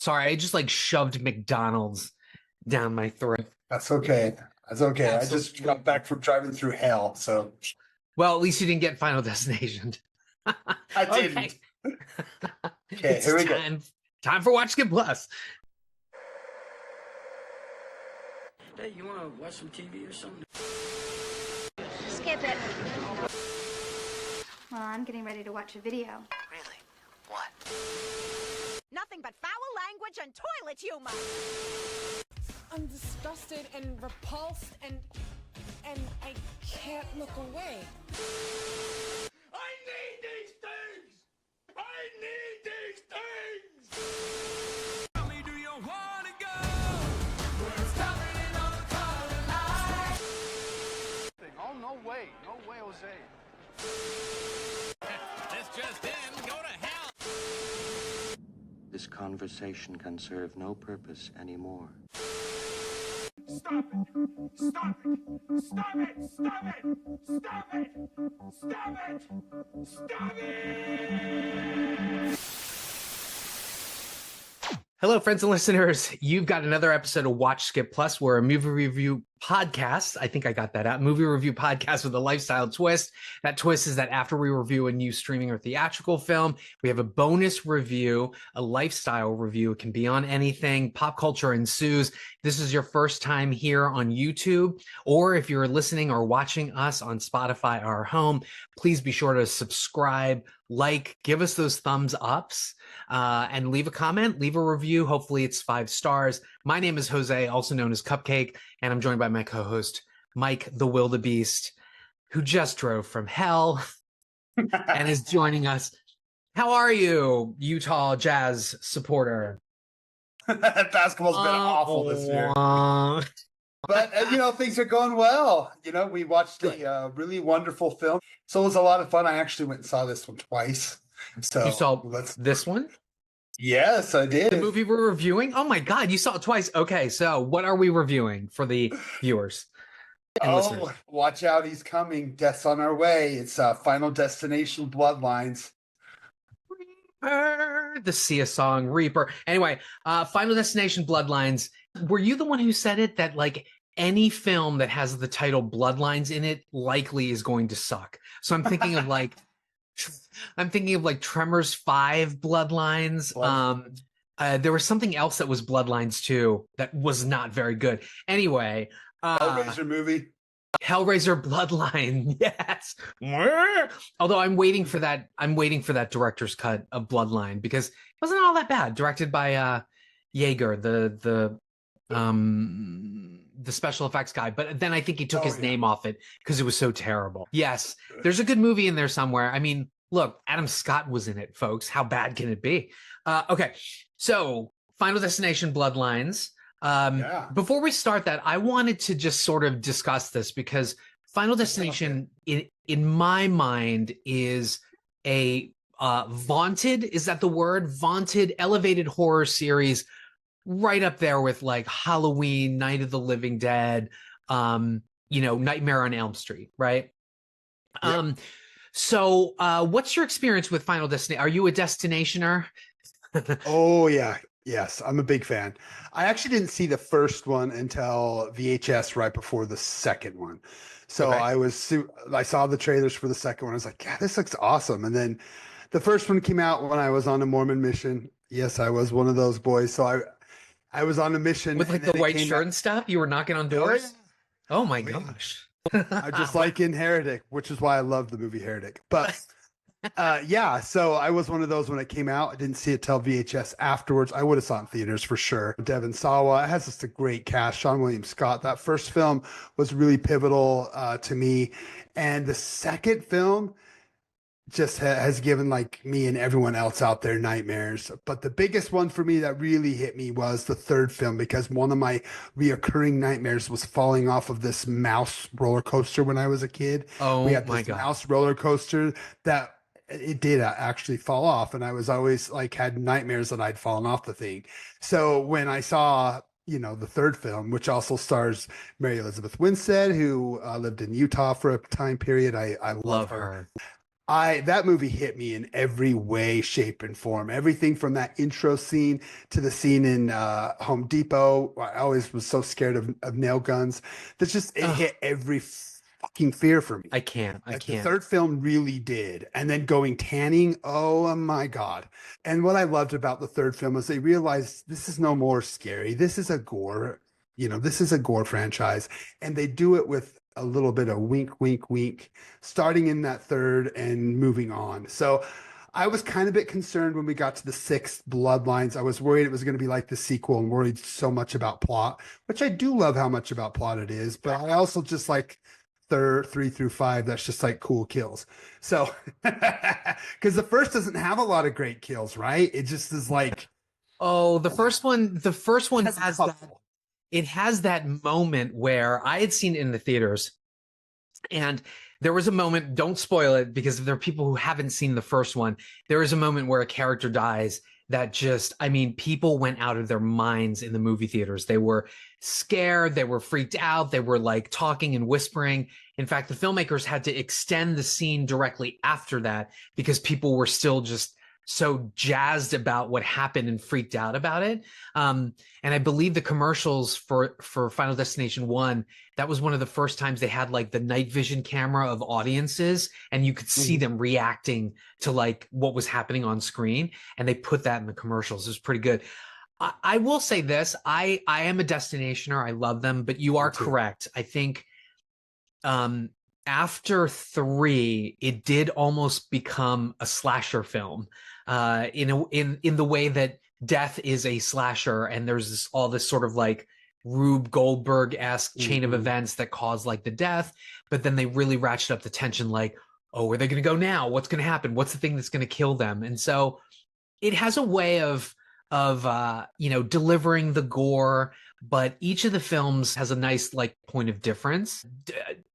Sorry, I just like shoved McDonald's down my throat. That's okay. That's okay. Absolutely. I just got back from driving through hell, so Well, at least you didn't get Final Destination. I didn't. Okay, It's here we go. time for Watch Skip Plus. Hey, you want to watch some TV or something? Skip it. Well, I'm getting ready to watch a video. Really? What? Nothing but foul language and toilet humor. I'm disgusted and repulsed and I can't look away. I need these things! I need these things! Tell me, do you want to go? We're stopping on the color line. Oh, no way, Jose. This just in, go to hell! This conversation can serve no purpose anymore. Stop it! Stop it! Stop it! Stop it! Stop it! Stop it! Stop it! Hello, friends and listeners. You've got another episode of Watch Skip Plus. We're a movie review podcast. I think I got that out. Movie review podcast with a lifestyle twist. That twist is that after we review a new streaming or theatrical film, we have a bonus review, a lifestyle review. It can be on anything. Pop culture ensues. This is your first time here on YouTube, or if you're listening or watching us on Spotify or home, please be sure to subscribe, like, give us those thumbs ups. And leave a comment, leave a review. Hopefully it's 5 stars. My name is Jose, also known as Cupcake, and I'm joined by my co-host, Mike the Wildebeest, who just drove from hell and is joining us. How are you, Utah Jazz supporter? Basketball's been awful this year. But, things are going well. We watched a really wonderful film. So it was a lot of fun. I actually went and saw this one twice. So you saw this one? Yes, I did. The movie we're reviewing? Oh my God, you saw it twice. Okay, so what are we reviewing for the viewers and listeners? Watch out, he's coming. Death's on our way. It's Final Destination Bloodlines. The Sia song, Reaper. Anyway, Final Destination Bloodlines. Were you the one who said it that like any film that has the title Bloodlines in it likely is going to suck? So I'm thinking of like Tremors 5 Bloodlines. There was something else that was Bloodlines too that was not very good. Anyway, Hellraiser movie. Hellraiser Bloodline. Yes. Although I'm waiting for that director's cut of Bloodline because it wasn't all that bad. Directed by Yeager, the special effects guy, but then I think he took his name off it because it was so terrible. Yes, there's a good movie in there somewhere. I mean, look, Adam Scott was in it, folks. How bad can it be? Okay, so Final Destination Bloodlines. Before we start that, I wanted to just sort of discuss this because Final Destination, in my mind, is a vaunted, is that the word? Vaunted, elevated horror series right up there with like Halloween, Night of the Living Dead, Nightmare on Elm Street, right? Yep. So what's your experience with Final Destination? Are you a Destinationer? Oh, yeah. Yes, I'm a big fan. I actually didn't see the first one until VHS right before the second one. So okay. I saw the trailers for the second one. I was like, yeah, this looks awesome. And then the first one came out when I was on a Mormon mission. Yes, I was one of those boys. So I was on a mission with like the white shirt and stuff. You were knocking on doors. Oh my gosh! I just like in Heretic, which is why I love the movie Heretic. But so I was one of those when it came out. I didn't see it till VHS afterwards. I would have saw it in theaters for sure. Devon Sawa, it has just a great cast. Sean William Scott. That first film was really pivotal to me, and the second film just has given like me and everyone else out there nightmares. But the biggest one for me that really hit me was the third film, because one of my reoccurring nightmares was falling off of this mouse roller coaster when I was a kid. Oh, we had my this God. mouse roller coaster that it did actually fall off. And I was always like had nightmares that I'd fallen off the thing. So when I saw the third film, which also stars Mary Elizabeth Winstead, who lived in Utah for a time period. I love her. That movie hit me in every way, shape, and form. Everything from that intro scene to the scene in Home Depot. I always was so scared of nail guns. That's just it hit every fucking fear for me. I can't. The third film really did. And then going tanning, oh my God. And what I loved about the third film is they realized this is no more scary. This is a gore, this is a gore franchise. And they do it with a little bit of wink, wink, wink, starting in that third and moving on. So I was kind of a bit concerned when we got to the sixth, Bloodlines. I was worried it was going to be like the sequel and worried so much about plot, which I do love how much about plot it is. But I also just like 3 through 5, that's just like cool kills. So because the first doesn't have a lot of great kills, right? It just is like, the first one has that. It has that moment where I had seen it in the theaters, and there was a moment, don't spoil it because there are people who haven't seen the first one. There is a moment where a character dies that just, I mean, people went out of their minds in the movie theaters. They were scared. They were freaked out. They were like talking and whispering. In fact, the filmmakers had to extend the scene directly after that because people were still just so jazzed about what happened and freaked out about it. And I believe the commercials for Final Destination 1, that was one of the first times they had like the night vision camera of audiences, and you could see them reacting to like what was happening on screen. And they put that in the commercials. It was pretty good. I will say this, I am a Destinationer. I love them, but you are correct. I think after 3, it did almost become a slasher film. In the way that death is a slasher, and there's all this sort of like Rube Goldberg-esque chain of events that cause like the death, but then they really ratchet up the tension, like, oh, where are they going to go now? What's going to happen? What's the thing that's going to kill them? And so it has a way of delivering the gore, but each of the films has a nice like point of difference.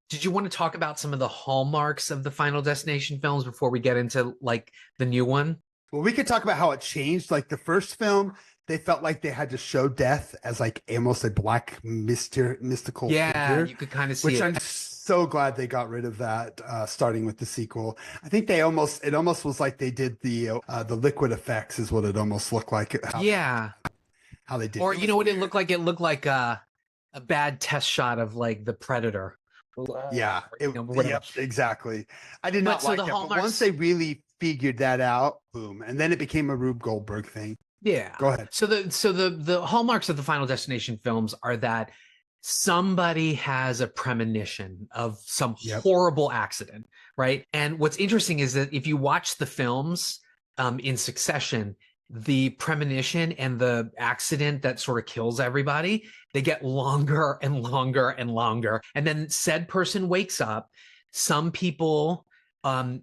Did you want to talk about some of the hallmarks of the Final Destination films before we get into like the new one? Well, we could talk about how it changed. Like the first film, they felt like they had to show death as like almost a black mystical figure. You could kind of see which it. I'm so glad they got rid of that, starting with the sequel. I think it almost was like they did the liquid effects is what it almost looked like. How they did. Or you know what it looked like? It looked like a bad test shot of like the Predator. Yeah, exactly. I did not like that. But once they really figured that out, boom, and then it became a Rube Goldberg thing. Yeah. Go ahead. So the hallmarks of the Final Destination films are that somebody has a premonition of some horrible accident, right? And what's interesting is that if you watch the films in succession, the premonition and the accident that sort of kills everybody, they get longer and longer and longer. And then said person wakes up. Some people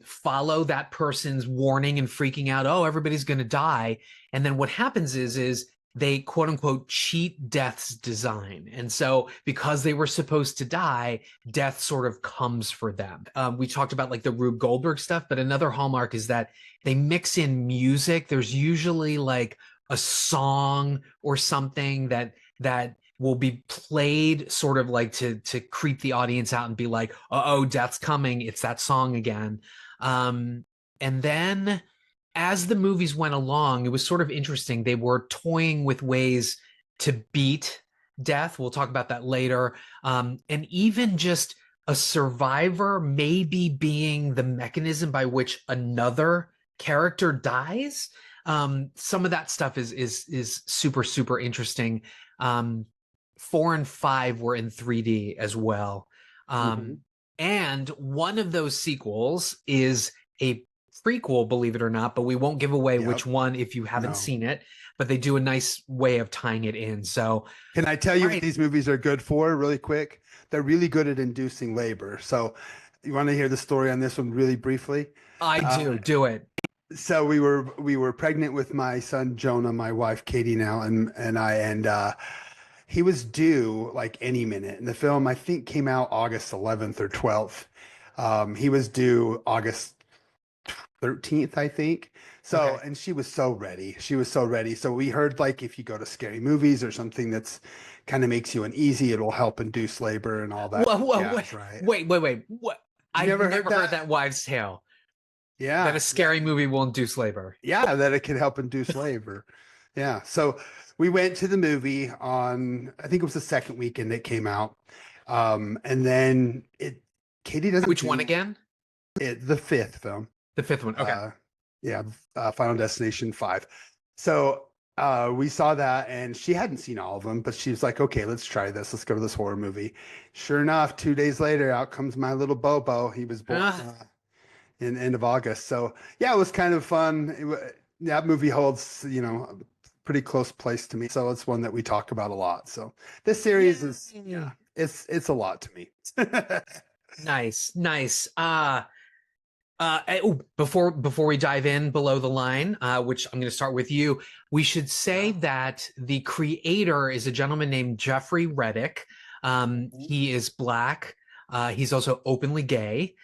follow that person's warning and freaking out, oh, everybody's going to die. And then what happens is they quote unquote cheat death's design. And so because they were supposed to die, death sort of comes for them. We talked about like the Rube Goldberg stuff, but another hallmark is that they mix in music. There's usually like a song or something that will be played sort of like to creep the audience out and be like, uh-oh, death's coming. It's that song again. And then as the movies went along, it was sort of interesting. They were toying with ways to beat death. We'll talk about that later. And even just a survivor maybe being the mechanism by which another character dies. Some of that stuff is super, super interesting. 4 and 5 were in 3D as well. And one of those sequels is a prequel, believe it or not, but we won't give away which one if you haven't seen it, but they do a nice way of tying it in. So can I tell you what these movies are good for really quick? They're really good at inducing labor. So you want to hear the story on this one really briefly? I do it. So we were pregnant with my son, Jonah, my wife, Katie now, and he was due like any minute. And the film, I think, came out August 11th or 12th. He was due August 13th, I think. So, and she was so ready. So we heard like if you go to scary movies or something that's kind of makes you uneasy, it'll help induce labor and all that. Wait. What? I've never heard that wives' tale. Yeah. That a scary movie will induce labor. Yeah, that it can help induce labor. Yeah. So we went to the movie on, I think it was the second weekend it came out. And then Katie doesn't Which do one again? the fifth film. The fifth one. Okay. Final Destination 5. So we saw that and she hadn't seen all of them, but she was like, okay, let's try this. Let's go to this horror movie. Sure enough, 2 days later, out comes my little Bobo. He was born in the end of August. So yeah, it was kind of fun. That movie holds, a pretty close place to me. So it's one that we talk about a lot. So this series is, it's a lot to me. Nice. Before we dive in below the line, which I'm going to start with you, we should say that the creator is a gentleman named Jeffrey Reddick. He is Black. He's also openly gay.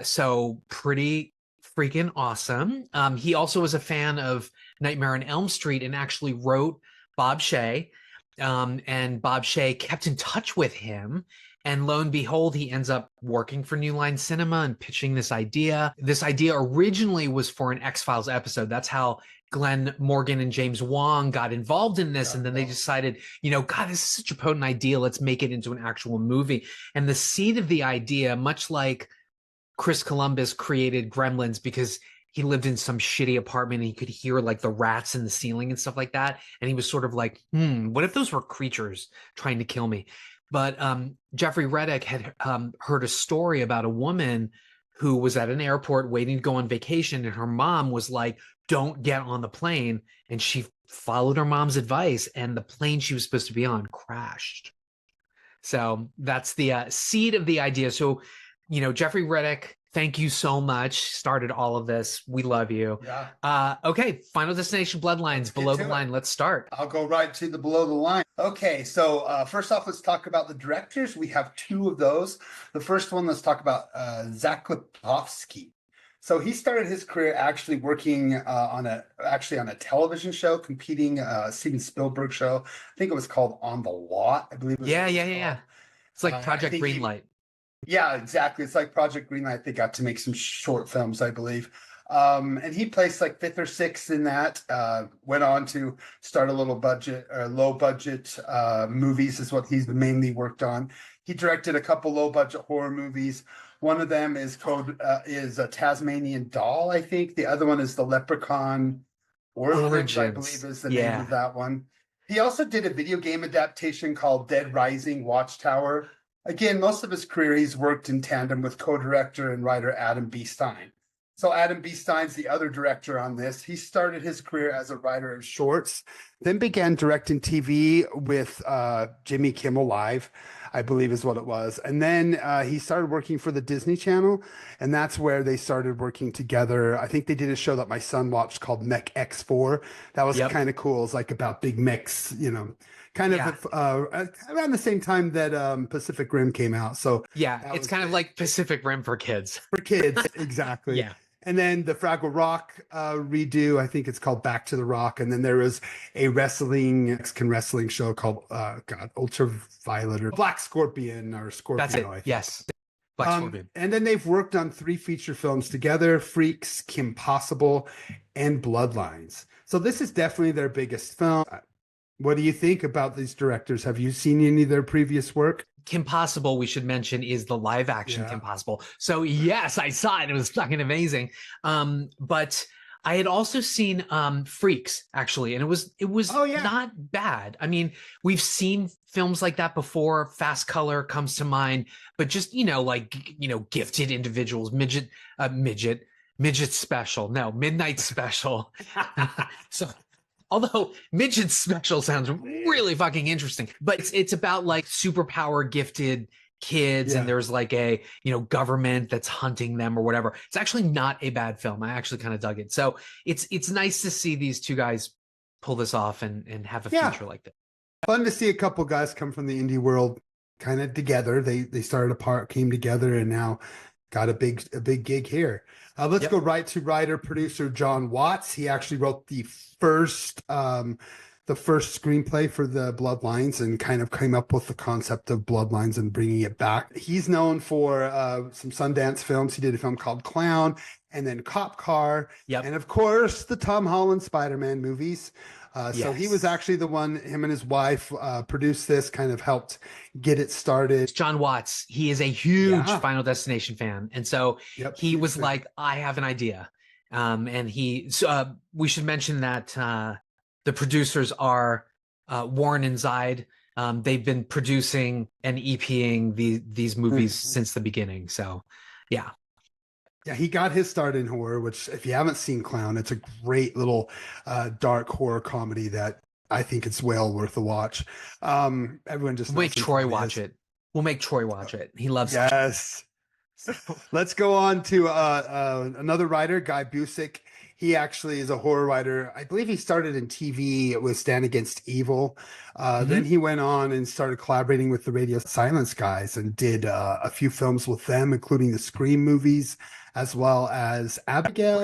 So pretty freaking awesome. He also was a fan of Nightmare on Elm Street and actually wrote Bob Shaye. And Bob Shaye kept in touch with him. And lo and behold, he ends up working for New Line Cinema and pitching this idea. This idea originally was for an X-Files episode. That's how Glenn Morgan and James Wong got involved in this. And then they decided, God, this is such a potent idea. Let's make it into an actual movie. And the seed of the idea, much like Chris Columbus created Gremlins because he lived in some shitty apartment and he could hear like the rats in the ceiling and stuff like that. And he was sort of like, what if those were creatures trying to kill me? But Jeffrey Reddick had heard a story about a woman who was at an airport waiting to go on vacation. And her mom was like, don't get on the plane. And she followed her mom's advice. And the plane she was supposed to be on crashed. So that's the seed of the idea. So, Jeffrey Reddick, thank you so much. Started all of this. We love you. Yeah. Okay. Final Destination Bloodlines, below the line. Let's start. I'll go right to the below the line. Okay. So first off, let's talk about the directors. We have two of those. The first one, let's talk about Zach Lipovsky. So he started his career actually working on a television show, competing Steven Spielberg show. I think it was called On the Lot, I believe. Yeah. It's like Project Greenlight. Yeah, exactly. It's like Project Greenlight. They got to make some short films, I believe. And he placed like fifth or sixth in that. Went on to start a low budget movies is what he's mainly worked on. He directed a couple low budget horror movies. One of them is called a Tasmanian Doll, I think. The other one is The Leprechaun Origins, I believe is the name of that one. He also did a video game adaptation called Dead Rising Watchtower. Again, most of his career, he's worked in tandem with co-director and writer Adam B. Stein. So Adam B. Stein's the other director on this. He started his career as a writer of shorts, then began directing TV with Jimmy Kimmel Live, I believe is what it was. And then he started working for the Disney Channel, and that's where they started working together. I think they did a show that my son watched called Mech X4. That was kind of cool. It's like about big mechs, kind of around the same time that Pacific Rim came out. So it's kind of like Pacific Rim for kids. For kids, exactly. And then the Fraggle Rock redo, I think it's called Back to the Rock. And then there was a Mexican wrestling show called Ultraviolet or Black Scorpion or Scorpio. That's it. Yes. Black Scorpion. And then they've worked on 3 feature films together: Freaks, Kim Possible, and Bloodlines. So this is definitely their biggest film. What do you think about these directors? Have you seen any of their previous work? Kim Possible, we should mention, is the live action Kim Possible. So yes, I saw it. It was fucking amazing. But I had also seen Freaks, actually, and it was not bad. I mean, we've seen films like that before. Fast Color comes to mind, but just gifted individuals, midget special. No, midnight special. So. Although midget special sounds really fucking interesting, but it's about like superpower gifted kids and there's like a, government that's hunting them or whatever. It's actually not a bad film. I actually kind of dug it. So it's nice to see these two guys pull this off and have a feature like that. Fun to see a couple guys come from the indie world kind of together. They started apart, came together, and now got a big gig here. Let's go right to writer producer John Watts. He actually wrote the first the first screenplay for the Bloodlines and kind of came up with the concept of Bloodlines and bringing it back. He's known for some Sundance films. He did a film called Clown and then Cop Car. Yep. And of course, the Tom Holland Spider-Man movies. So he was actually the one, him and his wife produced this, kind of helped get it started. John Watts, he is a huge Final Destination fan. And so he was like, I have an idea. And we should mention that the producers are Warren and Zide. They've been producing and EPing these movies since the beginning. So, yeah. Yeah, he got his start in horror, which if you haven't seen Clown, it's a great little dark horror comedy that I think it's well worth a watch. Everyone just make Troy watch it. We'll make Troy watch it. He loves it. Yes. Let's go on to another writer, Guy Busick. He actually is a horror writer. I believe he started in TV with Stand Against Evil. Then he went on and started collaborating with the Radio Silence guys and did a few films with them, including the Scream movies, as well as Abigail.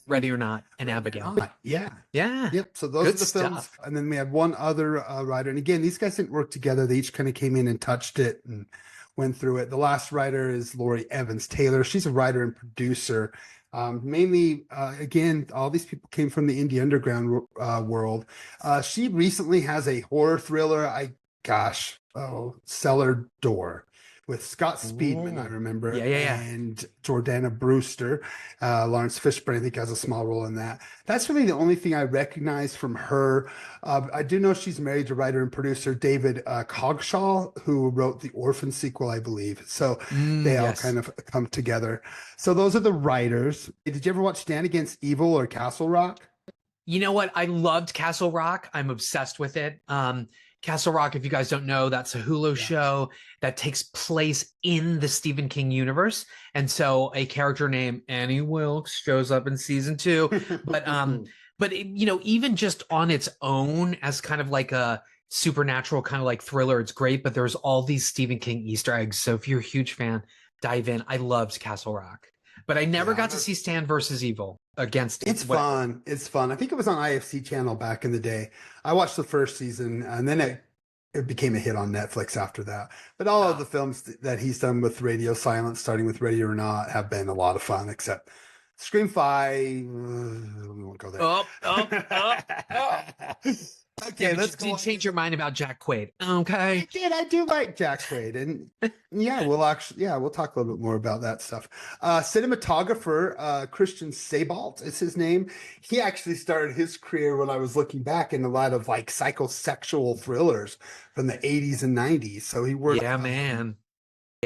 Ready or Not, and Abigail. Yeah. Yep. So those are the films. And then we have one other writer. And again, these guys didn't work together. They each kind of came in and touched it and went through it. The last writer is Lori Evans Taylor. She's a writer and producer. Mainly, again, all these people came from the indie underground world. She recently has a horror thriller. Cellar Door with Scott Speedman, I remember. And Jordana Brewster. Lawrence Fishburne, I think, has a small role in that. That's really the only thing I recognize from her. I do know she's married to writer and producer David Cogshaw, who wrote the Orphan sequel, I believe. So they all kind of come together. So those are the writers. Did you ever watch Stand Against Evil or Castle Rock? You know what? I loved Castle Rock. I'm obsessed with it. Castle Rock, if you guys don't know, that's a Hulu show that takes place in the Stephen King universe. And so a character named Annie Wilkes shows up in season 2. But even just on its own as kind of like a supernatural kind of like thriller, it's great. But there's all these Stephen King Easter eggs. So if you're a huge fan, dive in. I loved Castle Rock. But I never got to see Stand versus Evil against it. It's fun. It's fun. I think it was on IFC channel back in the day. I watched the first season and then it became a hit on Netflix after that. But all of the films that he's done with Radio Silence, starting with Ready or Not, have been a lot of fun, except Scream 5. We won't go there. Okay, let's go. Change your mind about Jack Quaid. Okay. I do like Jack Quaid. And we'll talk a little bit more about that stuff. Cinematographer, Christian Sabalt is his name. He actually started his career when I was looking back in a lot of like psychosexual thrillers from the 80s and 90s. So he worked. Yeah, man.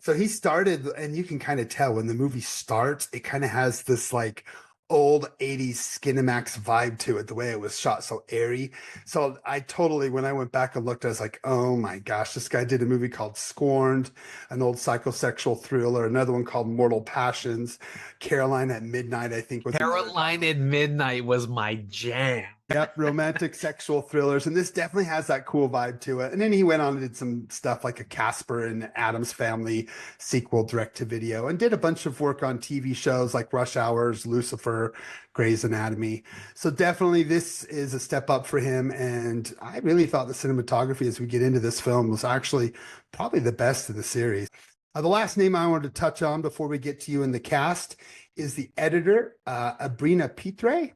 So he started, and you can kind of tell when the movie starts, it kind of has this like old 80s Skinemax vibe to it, the way it was shot, so airy. So I totally, when I went back and looked, I was like, oh my gosh, this guy did a movie called Scorned, an old psychosexual thriller, another one called Mortal Passions, Caroline at Midnight, I think. Caroline at Midnight was my jam. Yep, romantic sexual thrillers. And this definitely has that cool vibe to it. And then he went on and did some stuff like a Casper and Addams Family sequel direct to video, and did a bunch of work on TV shows like Rush Hours, Lucifer, Grey's Anatomy. So definitely this is a step up for him. And I really thought the cinematography as we get into this film was actually probably the best of the series. The last name I wanted to touch on before we get to you in the cast is the editor, Abrina Pitre.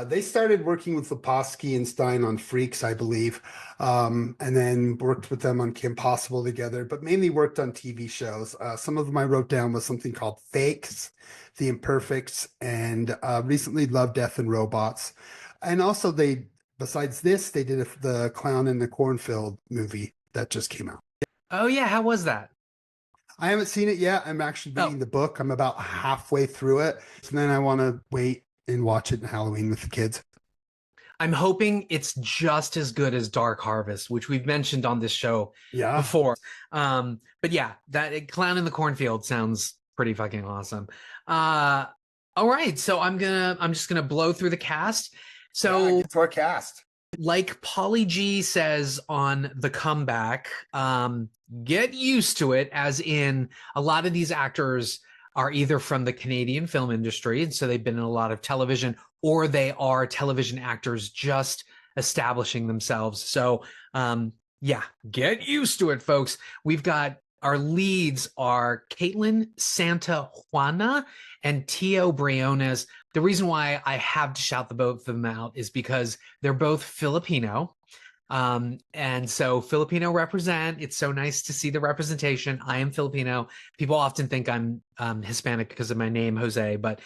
They started working with Lipovsky and Stein on Freaks, I believe, and then worked with them on Kim Possible together, but mainly worked on TV shows. Some of them I wrote down was something called Fakes, The Imperfects, and recently Love, Death, and Robots. And also besides this, they did the Clown in the Cornfield movie that just came out. Oh yeah, how was that? I haven't seen it yet. I'm actually reading the book. I'm about halfway through it. So then I want to wait and watch it in Halloween with the kids. I'm hoping it's just as good as Dark Harvest, which we've mentioned on this show before. But yeah, that Clown in the Cornfield sounds pretty fucking awesome. All right, so I'm just gonna blow through the cast. So get to our cast. Like Pauly G says on The Comeback, get used to it, as in a lot of these actors are either from the Canadian film industry, and so they've been in a lot of television, or they are television actors just establishing themselves. So yeah, get used to it, folks. We've got our leads are Katlyn Santa Juana and TWO Briones. The reason why I have to shout the both of them out is because they're both Filipino. And so Filipino represent. It's so nice to see the representation. I am Filipino. People often think I'm Hispanic because of my name, Jose, but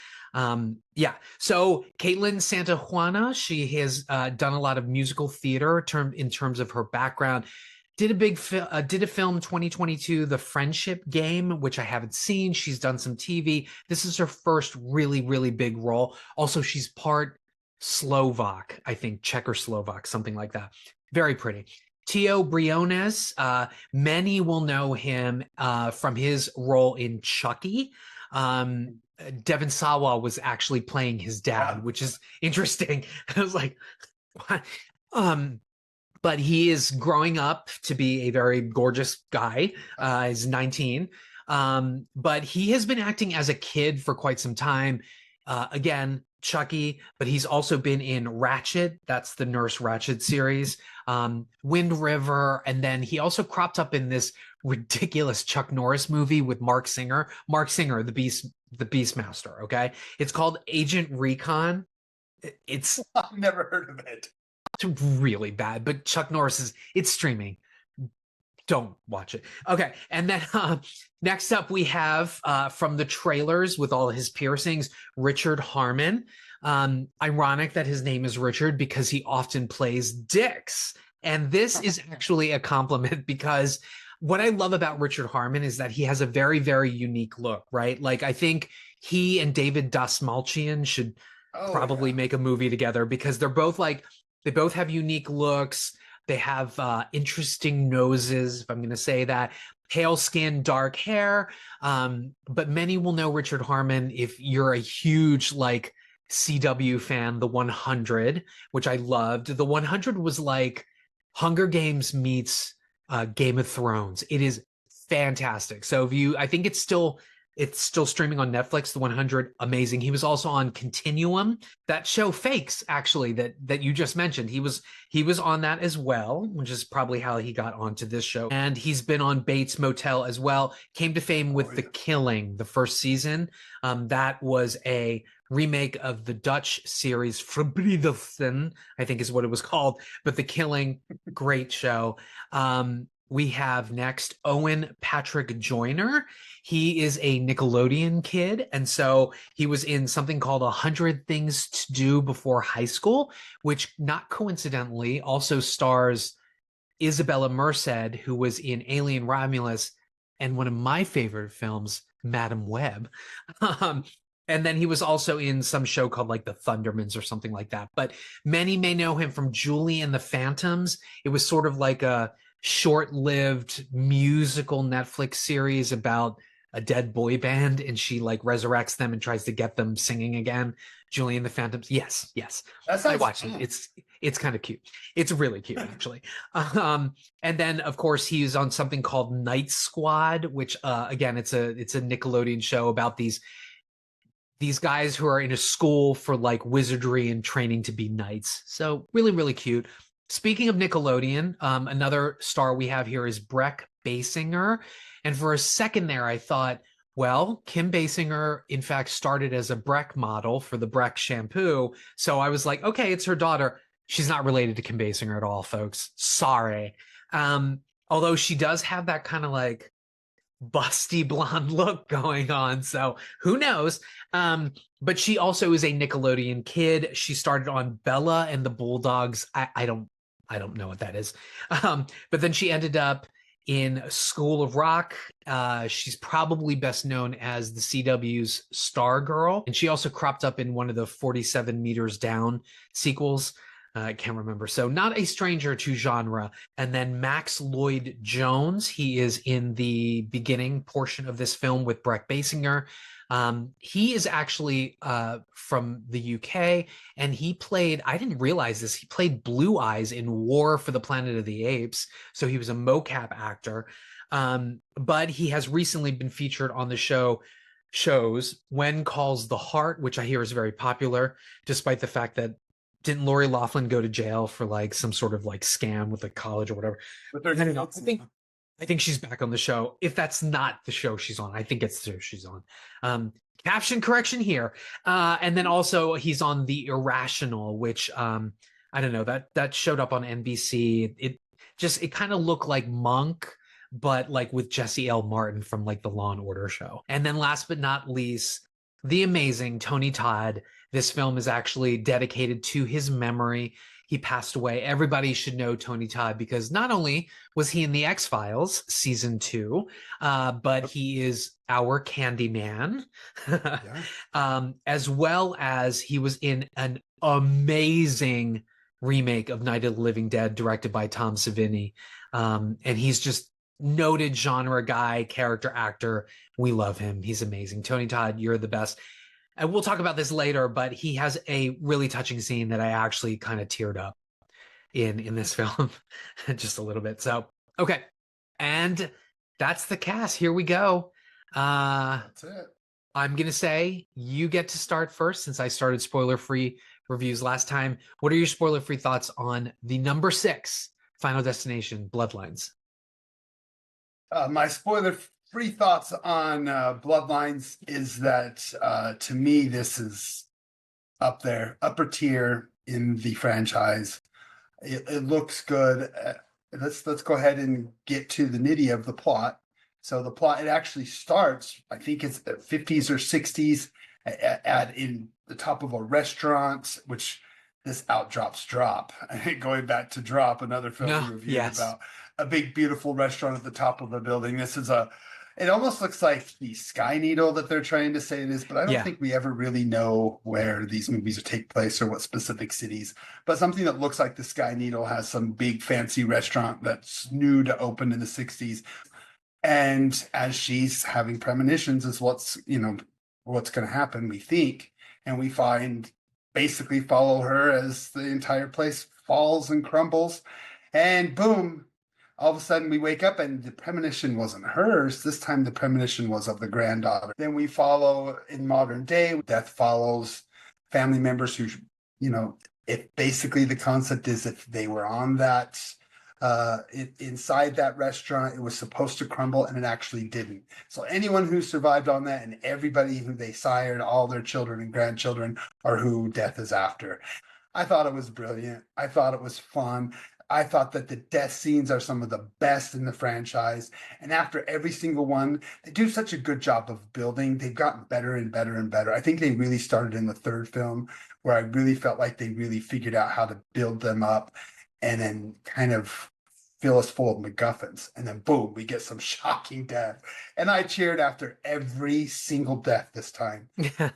yeah. So Katlyn Santa Juana, she has done a lot of musical theater in terms of her background. Did a film 2022, The Friendship Game, which I haven't seen. She's done some TV. This is her first really, really big role. Also, she's part Slovak, I think, Czech or Slovak, something like that. Very pretty. TWO Briones, many will know him from his role in Chucky. Devon Sawa was actually playing his dad, which is interesting. I was like, what? But he is growing up to be a very gorgeous guy. He's 19. But he has been acting as a kid for quite some time. Again, Chucky, but he's also been in Ratched. That's the Nurse Ratched series. Wind River. And then he also cropped up in this ridiculous Chuck Norris movie with Mark Singer. Mark Singer, the Beastmaster, okay? It's called Agent Recon. I've never heard of it. It's really bad, but Chuck Norris it's streaming. Don't watch it. Okay. And then next up we have from the trailers with all his piercings, Richard Harmon. Ironic that his name is Richard because he often plays dicks. And this is actually a compliment because what I love about Richard Harmon is that he has a very, very unique look, right? Like I think he and David Dastmalchian should probably make a movie together because they're both like, they both have unique looks. They have interesting noses, if I'm going to say that. Pale skin, dark hair. But many will know Richard Harmon if you're a huge like CW fan. The 100, which I loved. The 100 was like Hunger Games meets Game of Thrones. It is fantastic. So I think it's still streaming on Netflix, The 100, amazing. He was also on Continuum, that show Fakes, actually, that you just mentioned. He was on that as well, which is probably how he got onto this show. And he's been on Bates Motel as well. Came to fame with The Killing, the first season. That was a remake of the Dutch series Verbrijdelsen, I think is what it was called. But The Killing, great show. We have next Owen Patrick Joyner. He is a Nickelodeon kid. And so he was in something called 100 Things to Do Before High School, which not coincidentally also stars Isabella Merced, who was in Alien Romulus and one of my favorite films, Madam Web. And then he was also in some show called like The Thundermans or something like that. But many may know him from Julie and the Phantoms. It was sort of like a short-lived musical Netflix series about a dead boy band, and she like resurrects them and tries to get them singing again. Julie and the Phantoms. Yes. I watched it. It's kind of cute. It's really cute, actually. And then, of course, he's on something called Night Squad, which again, it's a Nickelodeon show about these guys who are in a school for like wizardry and training to be knights. So really, really cute. Speaking of Nickelodeon, another star we have here is Breck Basinger. And for a second there, I thought, well, Kim Basinger, in fact, started as a Breck model for the Breck shampoo. So I was like, okay, it's her daughter. She's not related to Kim Basinger at all, folks. Sorry. Although she does have that kind of like busty blonde look going on. So who knows? But she also is a Nickelodeon kid. She started on Bella and the Bulldogs. I don't know what that is. But then she ended up in School of Rock. She's probably best known as the CW's Stargirl. And she also cropped up in one of the 47 Meters Down sequels. I can't remember. So not a stranger to genre. And then Max Lloyd Jones, he is in the beginning portion of this film with Breck Basinger. He is actually from the UK, and he played, I didn't realize this, he played Blue Eyes in War for the Planet of the Apes. So he was a mocap actor. But he has recently been featured on the shows When Calls the Heart, which I hear is very popular, despite the fact that didn't Lori Loughlin go to jail for like some sort of like scam with a college or whatever? But I don't know. I think she's back on the show. If that's not the show she's on, I think it's the show she's on. Caption correction here. And then also he's on The Irrational, which I don't know, that showed up on NBC. It kind of looked like Monk, but like with Jesse L. Martin from like the Law and Order show. And then last but not least, the amazing Tony Todd. This film is actually dedicated to his memory. He passed away. Everybody should know Tony Todd because not only was he in The X-Files season 2, but he is our Candyman, as well as he was in an amazing remake of Night of the Living Dead directed by Tom Savini. And he's just noted genre guy, character actor. We love him. He's amazing. Tony Todd, you're the best. And we'll talk about this later, but he has a really touching scene that I actually kind of teared up in this film just a little bit. So, okay. And that's the cast. Here we go. That's it. I'm going to say you get to start first since I started spoiler-free reviews last time. What are your spoiler-free thoughts on the number 6 Final Destination Bloodlines? My spoiler-free thoughts on Bloodlines is that to me, this is up there, upper tier in the franchise. It looks good. Let's go ahead and get to the nitty of the plot. So the plot, it actually starts, I think it's the 50s or 60s in the top of a restaurant, which this outdrops Drop. Going back to Drop, another film we reviewed about a big, beautiful restaurant at the top of a building. This is it almost looks like the Sky Needle that they're trying to say it is, but I don't think we ever really know where these movies take place or what specific cities. But something that looks like the Sky Needle has some big fancy restaurant that's new to open in the 60s. And as she's having premonitions is what's going to happen, we think. And we basically follow her as the entire place falls and crumbles. And boom, all of a sudden we wake up and the premonition wasn't hers. This time the premonition was of the granddaughter. Then we follow in modern day, death follows family members who, if basically the concept is if they were on that, inside that restaurant, it was supposed to crumble and it actually didn't. So anyone who survived on that and everybody who they sired, all their children and grandchildren, are who death is after. I thought it was brilliant. I thought it was fun. I thought that the death scenes are some of the best in the franchise. And after every single one, they do such a good job of building. They've gotten better and better and better. I think they really started in the third film where I really felt like they really figured out how to build them up and then kind of fill us full of MacGuffins. And then boom, we get some shocking death. And I cheered after every single death this time.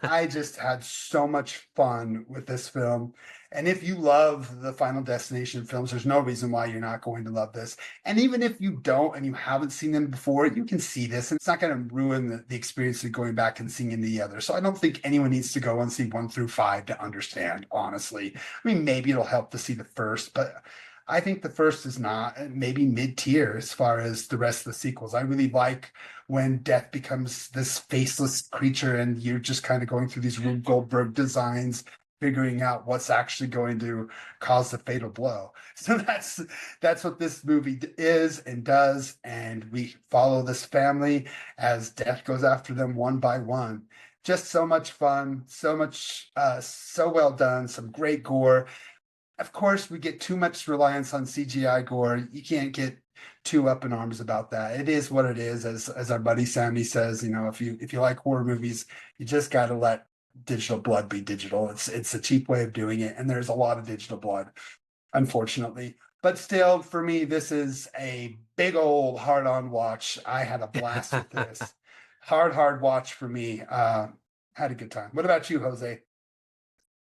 I just had so much fun with this film. And if you love the Final Destination films, there's no reason why you're not going to love this. And even if you don't and you haven't seen them before, you can see this. And it's not going to ruin the experience of going back and seeing the other. So I don't think anyone needs to go and see 1 through 5 to understand, honestly. I mean, maybe it'll help to see the first, but I think the first is not, maybe mid-tier as far as the rest of the sequels. I really like when death becomes this faceless creature and you're just kind of going through these Rube Goldberg designs, figuring out what's actually going to cause the fatal blow. So that's what this movie is and does. And we follow this family as death goes after them one by one. Just so much fun, so well done, some great gore. Of course, we get too much reliance on CGI gore. You can't get too up in arms about that. It is what it is, as our buddy Sandy says. If you like horror movies, you just got to let digital blood be digital. It's a cheap way of doing it, and there's a lot of digital blood, unfortunately. But still, for me, this is a big old hard-on watch. I had a blast with this. Hard watch for me. Had a good time. What about you, Jose?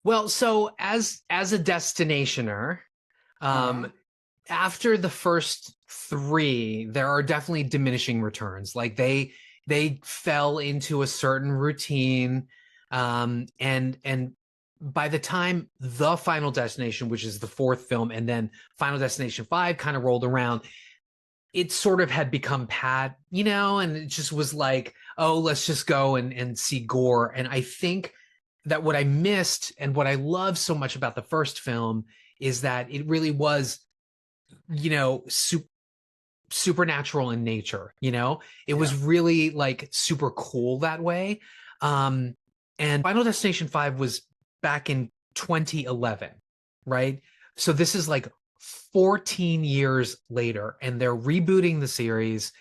Well, so as a destinationer, after the first 3, there are definitely diminishing returns. Like they fell into a certain routine, and by the time the Final Destination, which is the 4th film, and then Final Destination 5 kind of rolled around, it sort of had become pat, and it just was like, oh, let's just go and see gore. And I think what I missed and what I love so much about the first film is that it really was, you know, supernatural in nature. You know, it was really like super cool that way. And Final Destination 5 was back in 2011, right? So this is like 14 years later, and they're rebooting the series.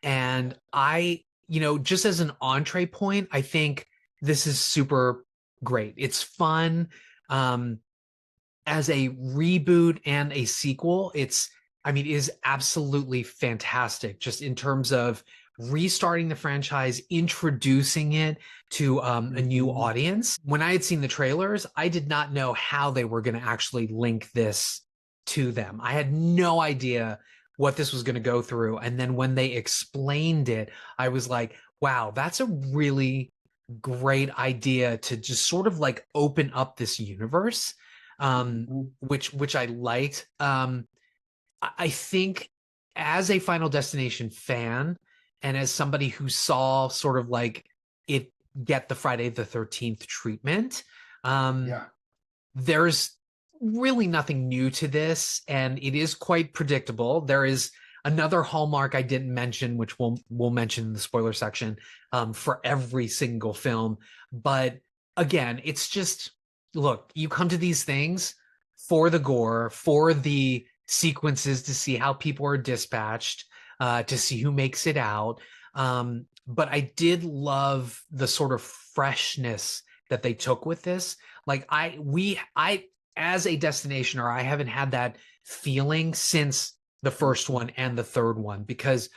And I, you know, just as an entree point, I think this is super great. It's fun. As a reboot and a sequel, it is absolutely fantastic, just in terms of restarting the franchise, introducing it to a new audience. When I had seen the trailers, I did not know how they were going to actually link this to them. I had no idea what this was going to go through. And then when they explained it, I was like, wow, that's a really great idea to just sort of like open up this universe, which I liked. I think as a Final Destination fan, and as somebody who saw sort of like it get the Friday the 13th treatment, there's really nothing new to this, and it is quite predictable. There is another hallmark I didn't mention, which we'll mention in the spoiler section, for every single film. But again, it's just, look, you come to these things for the gore, for the sequences, to see how people are dispatched, to see who makes it out. But I did love the sort of freshness that they took with this. Like I as a destinationer, I haven't had that feeling since the first one and the third one, because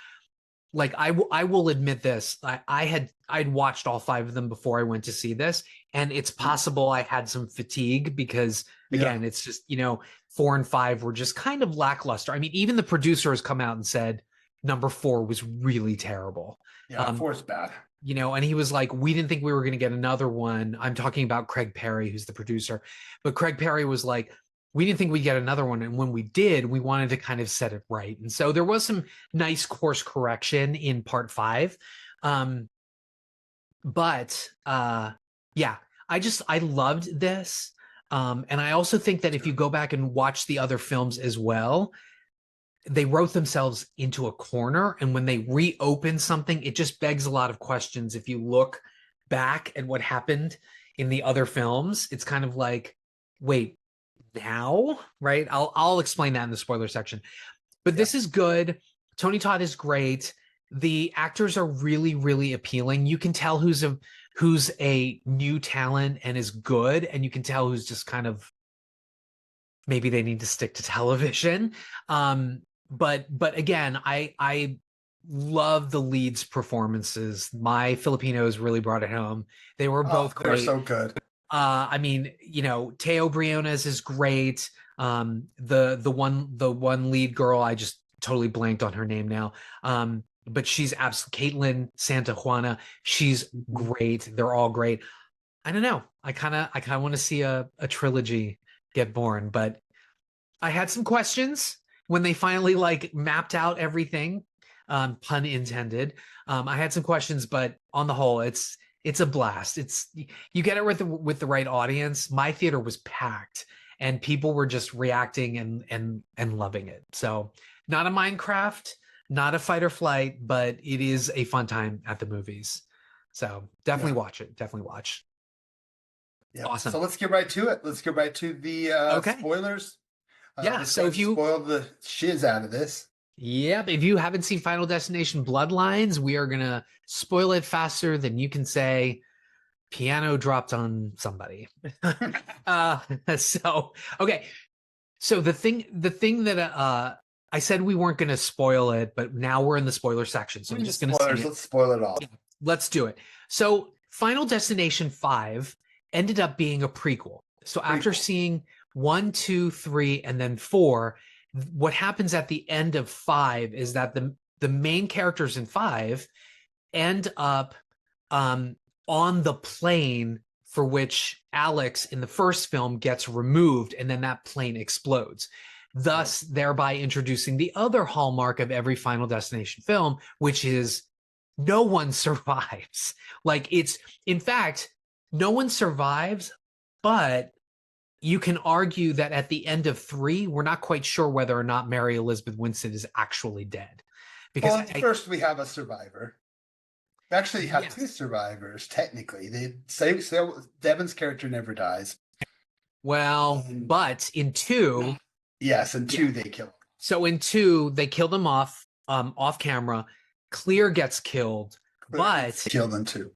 like I will admit this, I'd watched all 5 of them before I went to see this, and it's possible I had some fatigue because again, it's just, you know, 4 and 5 were just kind of lackluster. I mean, even the producer has come out and said number 4 was really terrible. 4 is bad. You know, and he was like, we didn't think we were going to get another one. I'm talking about Craig Perry, who's the producer. But Craig Perry was like, we didn't think we'd get another one. And when we did, we wanted to kind of set it right. And so there was some nice course correction in part 5. But I loved this. And I also think that if you go back and watch the other films as well, they wrote themselves into a corner. And when they reopen something, it just begs a lot of questions. If you look back at what happened in the other films, it's kind of like, wait, now, right? I'll explain that in the spoiler section. But this is good. Tony Todd is great. The actors are really, really appealing. You can tell who's a new talent and is good, and you can tell who's just kind of, maybe they need to stick to television. But again, I love the leads' performances. My Filipinos really brought it home. They were both great. They're so good. I mean, you know, TWO Briones is great. The one lead girl, I just totally blanked on her name now. But she's absolutely Katlyn Santa Juana. She's great. They're all great. I don't know. I kind of want to see a trilogy get born, but I had some questions when they finally like mapped out everything, pun intended. I had some questions, but on the whole, it's a blast. You get it with the right audience. My theater was packed and people were just reacting and loving it. So not a Minecraft, not a fight or flight, but it is a fun time at the movies. So definitely watch it. Definitely watch. Yeah. Awesome. So let's get right to it. Let's get right to the spoilers. So if you spoil the shiz out of this. Yep. If you haven't seen Final Destination Bloodlines, we are going to spoil it faster than you can say piano dropped on somebody. Okay. So the thing that I said we weren't going to spoil it, but now we're in the spoiler section. So I'm just going to say let's spoil it all. Yeah, let's do it. So Final Destination 5 ended up being a prequel. So after seeing 1, 2, 3, and then 4, what happens at the end of 5 is that the main characters in 5 end up on the plane for which Alex in the first film gets removed, and then that plane explodes, thus thereby introducing the other hallmark of every Final Destination film, which is no one survives. Like, it's, in fact, no one survives, but you can argue that at the end of 3, we're not quite sure whether or not Mary Elizabeth Winstead is actually dead. Because first we have a survivor. We actually have 2 survivors, technically. They say Devon's character never dies. Well, but in 2... Yes, in 2 they kill him. So in 2, they killed him off camera. Clear gets killed, but killed in 2.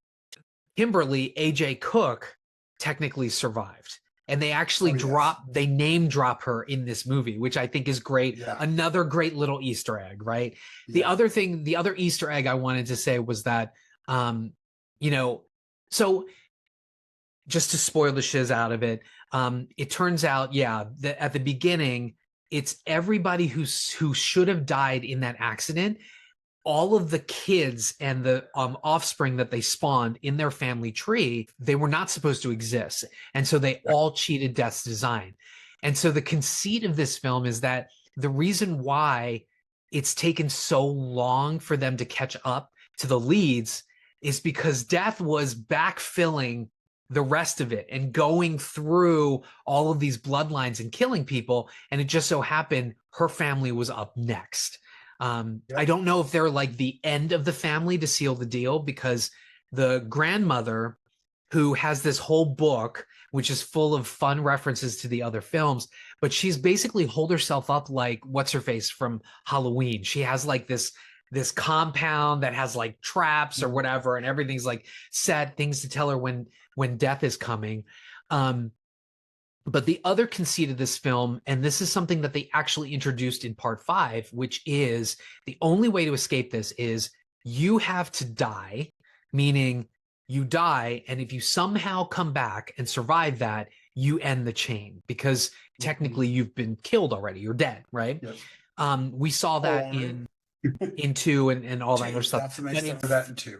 Kimberly, AJ Cook, technically survived. And they actually they name drop her in this movie, which I think is great. Yeah. Another great little Easter egg, right? Yeah. The other Easter egg I wanted to say was that, so just to spoil the shiz out of it, it turns out, that at the beginning, it's everybody who should have died in that accident. All of the kids and the offspring that they spawned in their family tree, they were not supposed to exist. And so they all cheated death's design. And so the conceit of this film is that the reason why it's taken so long for them to catch up to the leads is because death was backfilling the rest of it and going through all of these bloodlines and killing people. And it just so happened her family was up next. I don't know if they're like the end of the family to seal the deal, because the grandmother, who has this whole book which is full of fun references to the other films, but she's basically hold herself up like what's her face from Halloween. She has like this compound that has like traps or whatever, and everything's like set things to tell her when death is coming. But the other conceit of this film, and this is something that they actually introduced in part 5, which is the only way to escape this is you have to die, meaning you die, and if you somehow come back and survive that, you end the chain, because technically you've been killed already. You're dead, right? Yes. We saw that in 2 and all that other stuff. That in 2.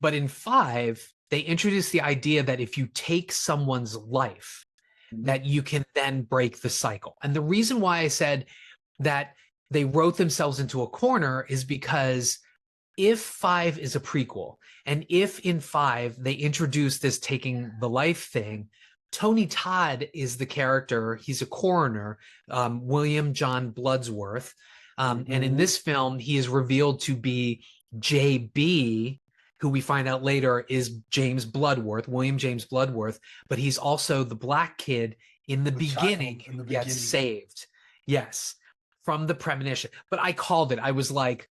But in 5, they introduced the idea that if you take someone's life, that you can then break the cycle. And the reason why I said that they wrote themselves into a corner is because if 5 is a prequel, and if in 5 they introduce this taking the life thing, Tony Todd is the character. He's a coroner, William John Bloodsworth. And in this film, he is revealed to be JB, who we find out later is James Bloodworth, William James Bloodworth, but he's also the black kid in the beginning who gets saved. Yes, from the premonition. But I called it. I was like,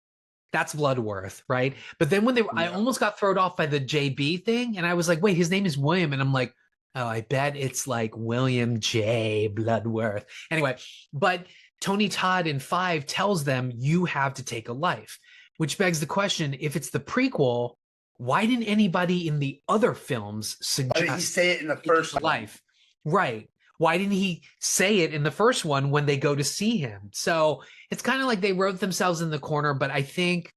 that's Bloodworth, right? But then when I almost got thrown off by the JB thing, and I was like, wait, his name is William. And I'm like, oh, I bet it's like William J. Bloodworth. Anyway, but Tony Todd in 5 tells them you have to take a life, which begs the question, if it's the prequel, why didn't anybody in the other films suggest? Why didn't he say it in the first life? Right. Why didn't he say it in the first one when they go to see him? So it's kind of like they wrote themselves in the corner, but I think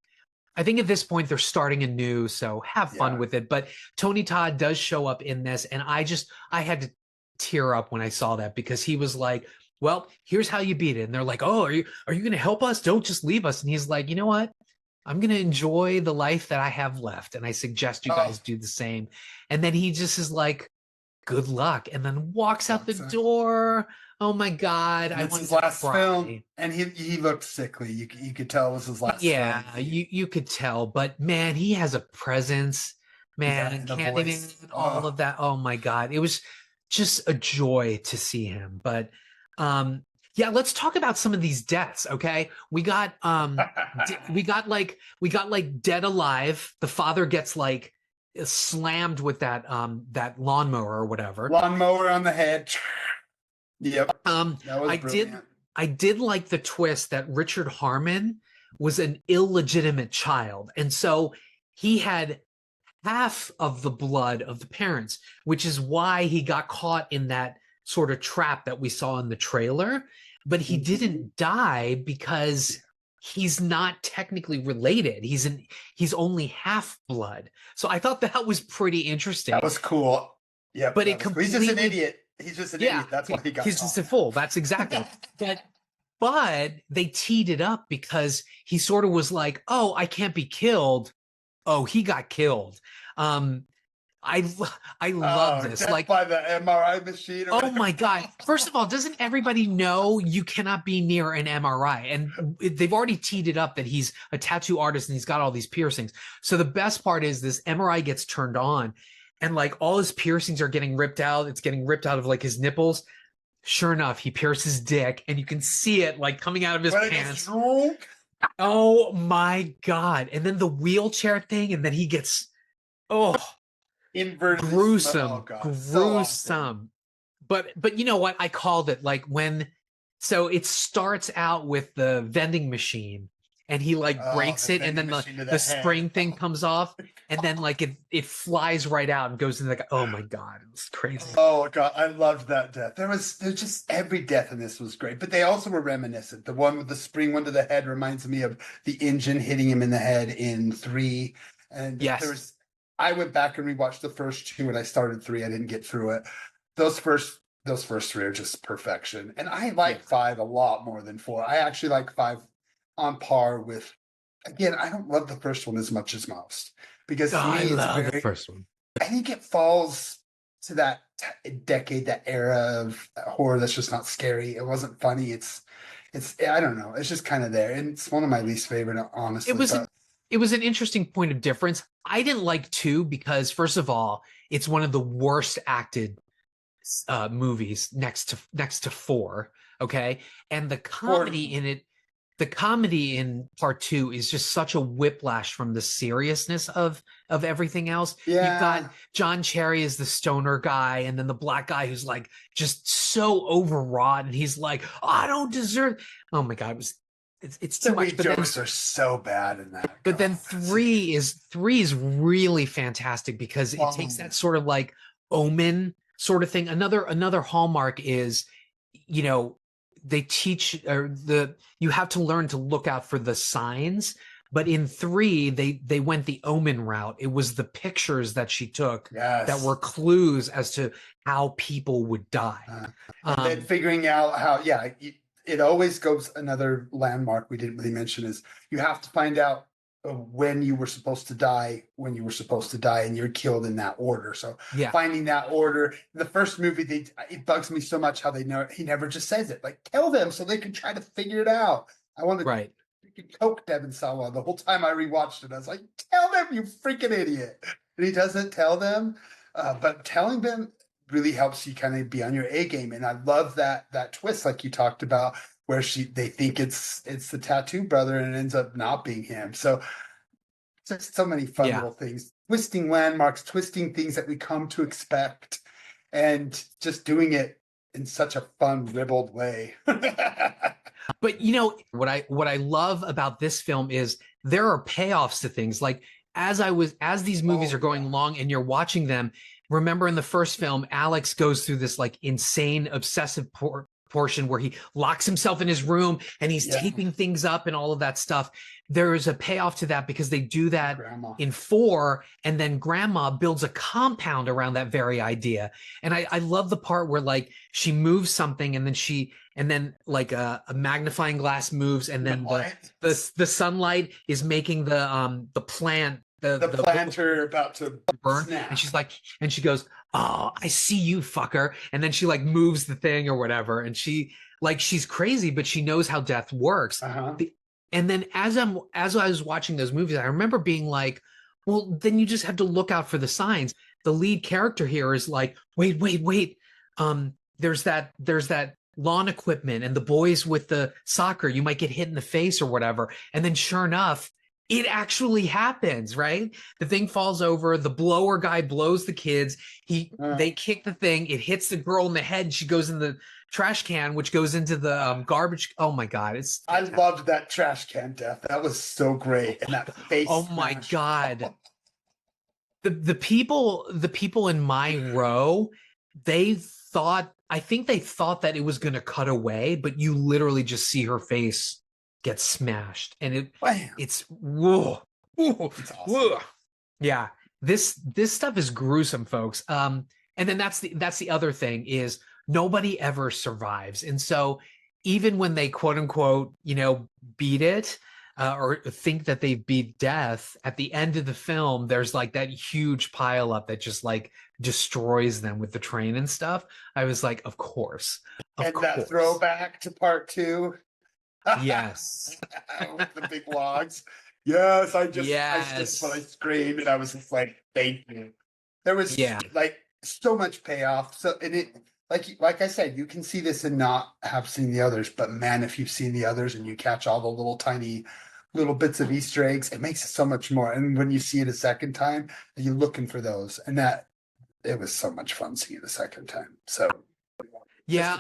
at this point they're starting anew, so have fun with it. But Tony Todd does show up in this, and I had to tear up when I saw that, because he was like, well, here's how you beat it. And they're like, oh, are you going to help us? Don't just leave us. And he's like, you know what? I'm going to enjoy the life that I have left, and I suggest you guys do the same. And then he just is like, good luck, and then walks out the door. Oh my God. I want his last film, and he looked sickly. You could tell it was his last film. Yeah, you could tell, but man, he has a presence, man. Can't even all of that. Oh my God. It was just a joy to see him. But yeah, let's talk about some of these deaths. Okay. We got like Dead Alive. The father gets like slammed with that lawnmower or whatever. Lawnmower on the head. Yep. I did like the twist that Richard Harmon was an illegitimate child. And so he had half of the blood of the parents, which is why he got caught in that sort of trap that we saw in the trailer. But he didn't die because he's not technically related. He's only half blood. So I thought that was pretty interesting. That was cool. Yeah. But he's just an idiot. He's just an idiot. That's why he got He's just a fool. That's exactly. But they teed it up because he sort of was like, oh, I can't be killed. Oh, he got killed. I love this. Death Like, by the MRI machine. oh my God. First of all, doesn't everybody know you cannot be near an MRI? And they've already teed it up that he's a tattoo artist and he's got all these piercings. So the best part is this MRI gets turned on and like all his piercings are getting ripped out. It's getting ripped out of like his nipples. Sure enough, he pierces his dick and you can see it like coming out of his pants. Oh my God. And then the wheelchair thing. And then he gets, inverted gruesome, oh God, gruesome. so awesome. But you know what? I called it like so it starts out with the vending machine and he like breaks it and then the spring thing comes off and then like it flies right out and goes into like, oh my God, it was crazy. Oh God, I loved that death. There's just every death in this was great, but they also were reminiscent. The one with the spring one to the head reminds me of the engine hitting him in the head in 3. And yes. I went back and rewatched the first 2 and I started 3. I didn't get through it. Those first 3 are just perfection. And I like 5 a lot more than 4. I actually like 5 on par with, again, I don't love the first one as much as most because to me, I love the first one. I think it falls to that decade, that era of horror that's just not scary. It wasn't funny. It's I don't know. It's just kind of there. And it's one of my least favorite, honestly. It was an interesting point of difference. I didn't like 2 because, first of all, it's one of the worst acted movies next to 4. Okay, and the comedy in part 2 is just such a whiplash from the seriousness of everything else. Yeah. You've got John Cherry as the stoner guy, and then the black guy who's like just so overwrought, and he's like, I don't deserve. Oh my God, it's too much. But jokes are so bad in that. But then 3 is really fantastic because it takes that sort of like Omen sort of thing. Another hallmark is, you know, they teach you have to learn to look out for the signs. But in 3, they went the Omen route. It was the pictures that she took that were clues as to how people would die. And then figuring out how, it always goes, another landmark we didn't really mention is you have to find out when you were supposed to die, and you're killed in that order. So finding that order. In the first movie, it bugs me so much how he never just says it. Like, tell them so they can try to figure it out. I want to freaking coke Devon Sawa the whole time I rewatched it. I was like, tell them, you freaking idiot. And he doesn't tell them, but telling them really helps you kind of be on your A game. And I love that twist, like you talked about, where they think it's the tattoo brother and it ends up not being him. So just so many fun little things, twisting landmarks, twisting things that we come to expect, and just doing it in such a fun, ribald way. But you know what I love about this film is there are payoffs to things. Like as these movies are going along and you're watching them, remember in the first film, Alex goes through this like insane obsessive portion where he locks himself in his room and he's taping things up and all of that stuff. There is a payoff to that because they do that in 4, and then Grandma builds a compound around that very idea. And I love the part where like she moves something and then like a magnifying glass moves, and then the sunlight is making the plant the planter about to burn, snap. and she's like, and she goes, oh, I see you, fucker. And then she like moves the thing or whatever, and she's crazy, but she knows how death works. And then as I was watching those movies, I remember being like, well, then you just have to look out for the signs. The lead character here is like, wait. There's that lawn equipment and the boys with the soccer, you might get hit in the face or whatever. And then sure enough, it actually happens, right? The thing falls over, the blower guy blows the kids. They kick the thing, it hits the girl in the head, she goes in the trash can, which goes into the garbage. Oh my God, I loved that trash can death. That was so great. And that face. Oh my God. The people in my row, I think they thought that it was going to cut away, but you literally just see her face get smashed, and it's whoa. It's awesome. Whoa. Yeah, this stuff is gruesome, folks. And then that's the other thing is nobody ever survives, and so even when they quote unquote beat it, or think that they beat death, at the end of the film, there's like that huge pile up that just like destroys them with the train and stuff. I was like, of course. Of And course. that throwback to part 2. Yes. With the big logs. Yes, I Yes. I screamed, and I was just like, thank you. There was like so much payoff. So, and it, like I said, you can see this and not have seen the others, but man, if you've seen the others and you catch all the little tiny little bits of Easter eggs, it makes it so much more. And when you see it a second time, you're looking for those, and that it was so much fun seeing it a second time. So yeah,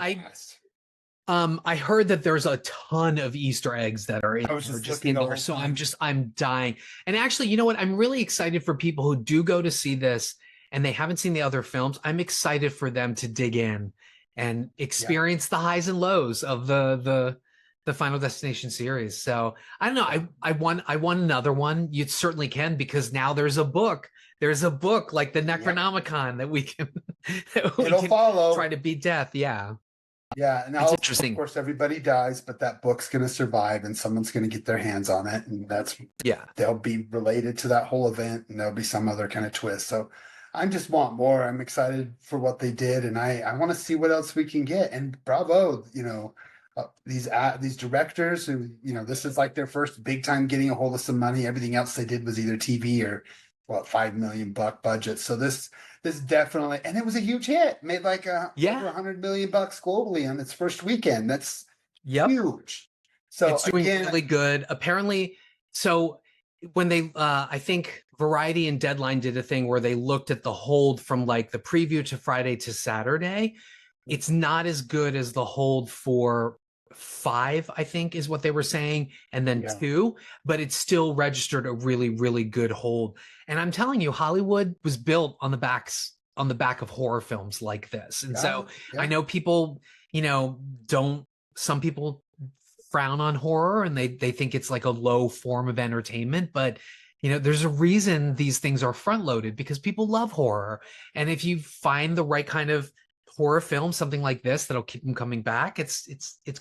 I heard that there's a ton of Easter eggs that are in, I was just just looking in the there. whole So time. I'm dying. And actually, you know what? I'm really excited for people who do go to see this and they haven't seen the other films. I'm excited for them to dig in and experience the highs and lows of the Final Destination series. So I don't know. I want another one. You certainly can, because now there's a book. There's a book like the Necronomicon that we can, It'll follow. try to beat death. Yeah. Yeah, and It's also, interesting. of course, everybody dies, but that book's going to survive, and someone's going to get their hands on it, and they'll be related to that whole event, and there'll be some other kind of twist. So, I just want more. I'm excited for what they did, and I want to see what else we can get. And bravo, these directors who, this is like their first big time getting a hold of some money. Everything else they did was either TV or $5 million budget. So this definitely, and it was a huge hit, made like over $100 million globally on its first weekend. That's huge. So it's doing really good. Apparently, so when they, I think Variety and Deadline did a thing where they looked at the hold from like the preview to Friday to Saturday. It's not as good as the hold for 5, I think is what they were saying, and then 2, but it still registered a really, really good hold. And I'm telling you, Hollywood was built on the back of horror films like this. And so I know people, some people frown on horror and they think it's like a low form of entertainment, but there's a reason these things are front loaded, because people love horror. And if you find the right kind of horror film, something like this that'll keep them coming back, it's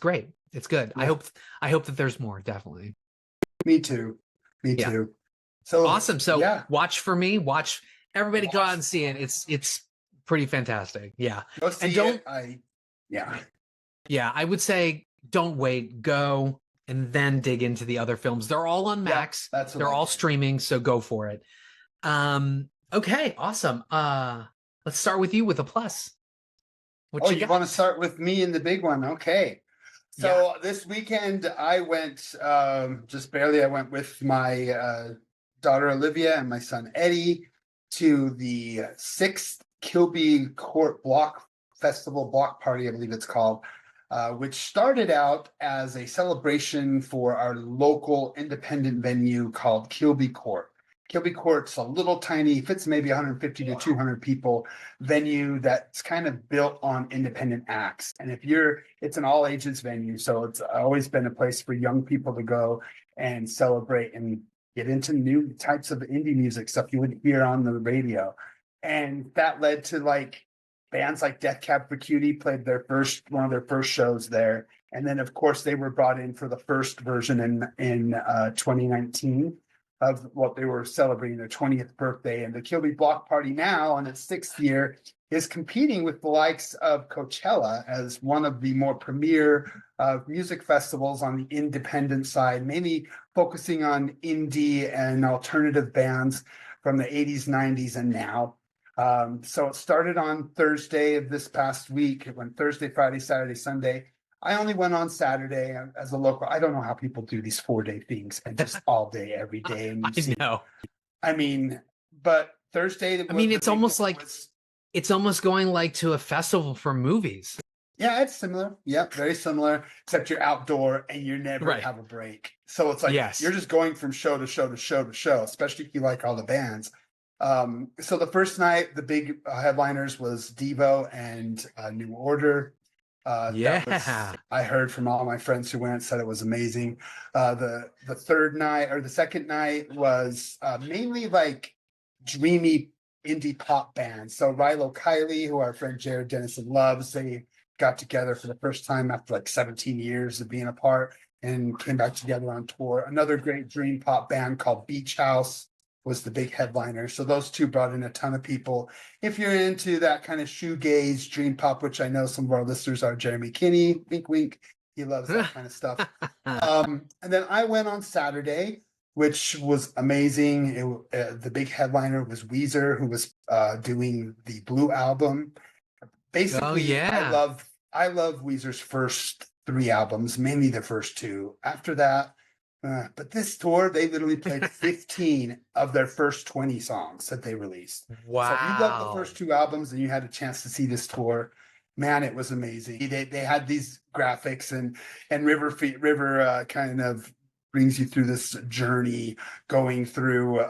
great. It's good. I hope that there's more. Definitely. Me too. So awesome. So watch for me. Watch everybody. Go out and see it. It's pretty fantastic. Yeah. And don't. I would say don't wait. Go and then dig into the other films. They're all on Max. They're all streaming. So go for it. Okay. Awesome. Let's start with you with a plus. You want to start with me in the big one? Okay. So this weekend I went just barely. I went with my daughter Olivia and my son Eddie to the 6th Kilby Court Block Festival Block Party, I believe it's called, which started out as a celebration for our local independent venue called Kilby Court. Kilby Court's a little tiny, fits maybe 150 to 200 people venue that's kind of built on independent acts. And it's an all ages venue. So it's always been a place for young people to go and celebrate and get into new types of indie music, stuff you wouldn't hear on the radio. And that led to like bands like Death Cab for Cutie played one of their first shows there. And then of course they were brought in for the first version in 2019. Of what they were celebrating, their 20th birthday. And the Kilby Block Party now, on its 6th year, is competing with the likes of Coachella as one of the more premier music festivals on the independent side, mainly focusing on indie and alternative bands from the 80s, 90s, and now. So it started on Thursday of this past week. It went Thursday, Friday, Saturday, Sunday. I only went on Saturday as a local. I don't know how people do these 4-day things and just all day, every day. And I know. I mean, but Thursday. It's almost like it's almost going like to a festival for movies. Yeah, it's similar. Yep, very similar. Except you're outdoor and you never have a break. So it's like you're just going from show to show to show to show, especially if you like all the bands. So the first night, the big headliners was Devo and New Order. I heard from all my friends who went, said it was amazing. The third night or the second night was mainly like dreamy indie pop bands. So Rilo Kiley, who our friend Jared Dennison loves, they got together for the first time after like 17 years of being apart and came back together on tour. Another great dream pop band called Beach House was the big headliner. So those two brought in a ton of people. If you're into that kind of shoegaze, dream pop, which I know some of our listeners are, Jeremy Kinney, wink, wink. He loves that kind of stuff. And then I went on Saturday, which was amazing. The big headliner was Weezer, who was doing the Blue album. Basically, I love Weezer's first 3 albums, mainly the first 2. After that, but this tour, they literally played 15 of their first 20 songs that they released. Wow. So if you love the first 2 albums and you had a chance to see this tour, man, it was amazing. They had these graphics and River kind of brings you through this journey going through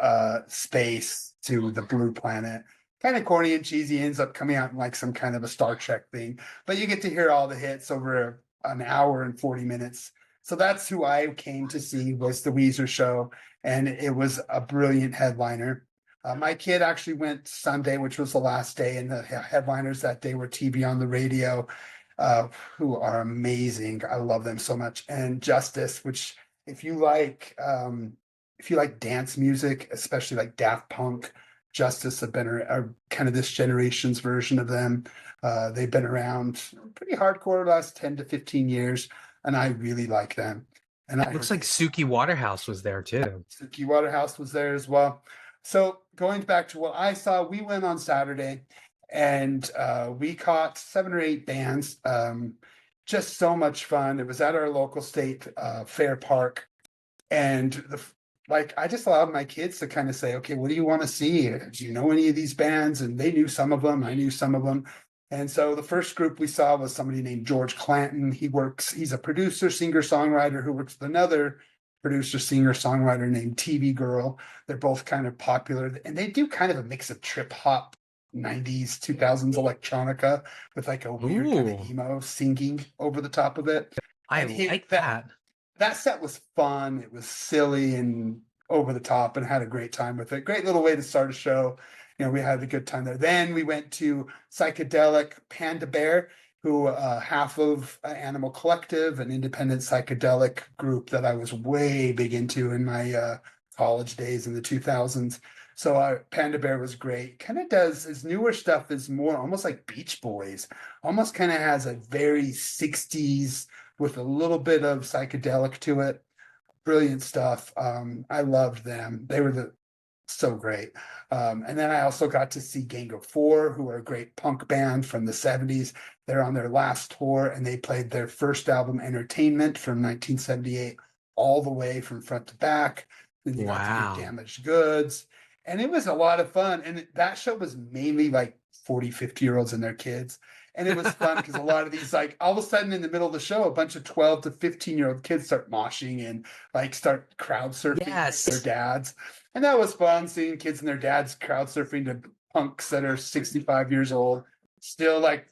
space to the blue planet. Kind of corny and cheesy, ends up coming out in like some kind of a Star Trek thing, but you get to hear all the hits over an hour and 40 minutes. So that's who I came to see, was the Weezer show, and it was a brilliant headliner. My kid actually went Sunday, which was the last day, and the headliners that day were TV on the Radio, who are amazing. I love them so much. And Justice, which if you like dance music, especially like Daft Punk, Justice have been are kind of this generation's version of them. They've been around pretty hardcore the last 10 to 15 years. And I really like them. And it looks like Suki Waterhouse was there too. Suki Waterhouse was there as well. So going back to what I saw, we went on Saturday and we caught 7 or 8 bands. Just so much fun. It was at our local state fair park. And I just allowed my kids to kind of say, okay, what do you want to see? Do you know any of these bands? And they knew some of them. I knew some of them. And so the first group we saw was somebody named George Clanton. He's a producer, singer, songwriter who works with another producer, singer, songwriter named TV Girl. They're both kind of popular, and they do kind of a mix of trip hop, 90s, 2000s electronica with like a weird kind of emo singing over the top of it. I like that. That set was fun. It was silly and over the top, and had a great time with it. Great little way to start a show. We had a good time there. Then we went to Psychedelic Panda Bear, who half of Animal Collective, an independent psychedelic group that I was way big into in my college days in the 2000s. So Panda Bear was great. Kind of does his newer stuff is more almost like Beach Boys, almost kind of has a very 60s with a little bit of psychedelic to it. Brilliant stuff. I loved them. They were so great. And then I also got to see Gang of Four, who are a great punk band from the 70s. They're on their last tour, and they played their first album, Entertainment, from 1978, all the way from front to back. Then you got to hear Damaged Goods. And it was a lot of fun. And that show was mainly like 40, 50-year-olds and their kids. And it was fun because a lot of these, like, all of a sudden in the middle of the show, a bunch of 12 to 15-year-old kids start moshing and like start crowd surfing their dads. And that was fun, seeing kids and their dads crowd surfing to punks that are 65 years old, still like,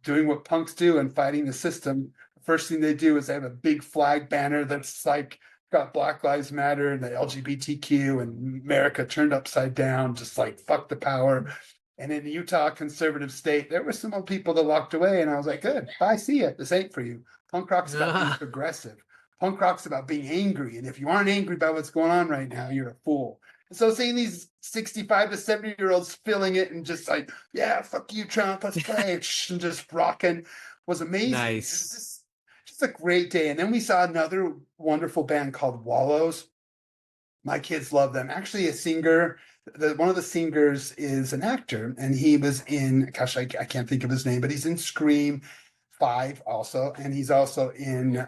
doing what punks do and fighting the system. The first thing they do is they have a big flag banner that's like got Black Lives Matter and the LGBTQ and America turned upside down, just like fuck the power. And in the Utah conservative state, there were some old people that walked away, and I was like, good, bye, see ya. This ain't for you. Punk rock's about being progressive. Punk rock's about being angry. And if you aren't angry about what's going on right now, you're a fool. And so seeing these 65 to 70-year-olds filling it and just like, yeah, fuck you, Trump, let's play, and just rocking was amazing. Nice. It was just a great day. And then we saw another wonderful band called Wallows. My kids love them. Actually, a singer, one of the singers is an actor, and he was in, gosh, I can't think of his name, but he's in Scream 5 also, and he's also in,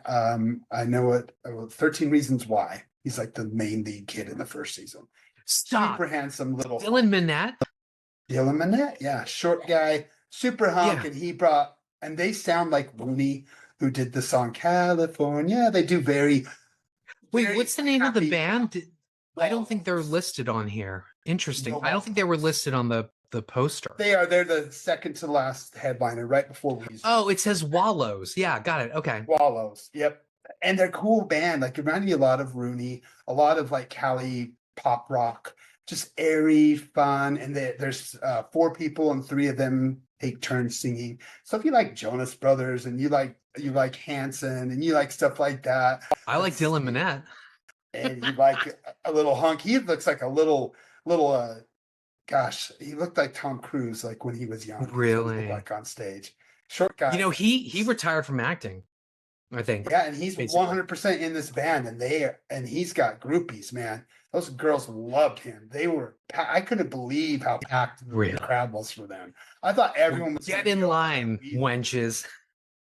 13 Reasons Why. He's like the main lead kid in the first season. Stop. Super handsome little. Dylan Minnette? Dylan Minnette, yeah. Short guy, super hunk, and they sound like Rooney, who did the song California. They do very. Wait, what's the name of the band? I don't think they're listed on here. Interesting. I don't think they were listed on the poster. They're the second to last headliner right before we. Oh, it says Wallows. Yeah, got it. Okay. Wallows. Yep. And they're a cool band. Like, it reminded me a lot of Rooney, a lot of like Cali pop rock, just airy, fun. And there's 4 people, and 3 of them take turns singing. So if you like Jonas Brothers and you like Hanson and you like stuff like that, I like Dylan Minnette. and you like a little hunk. He looks like a little gosh, he looked like Tom Cruise like when he was young. Really? Like on stage. Short guy. You know, he retired from acting, I think. Yeah, and he's basically. 100% in this band, and he's got groupies, man. Those girls loved him. I couldn't believe how packed the crowd was for them. I thought everyone was get in line, wenches.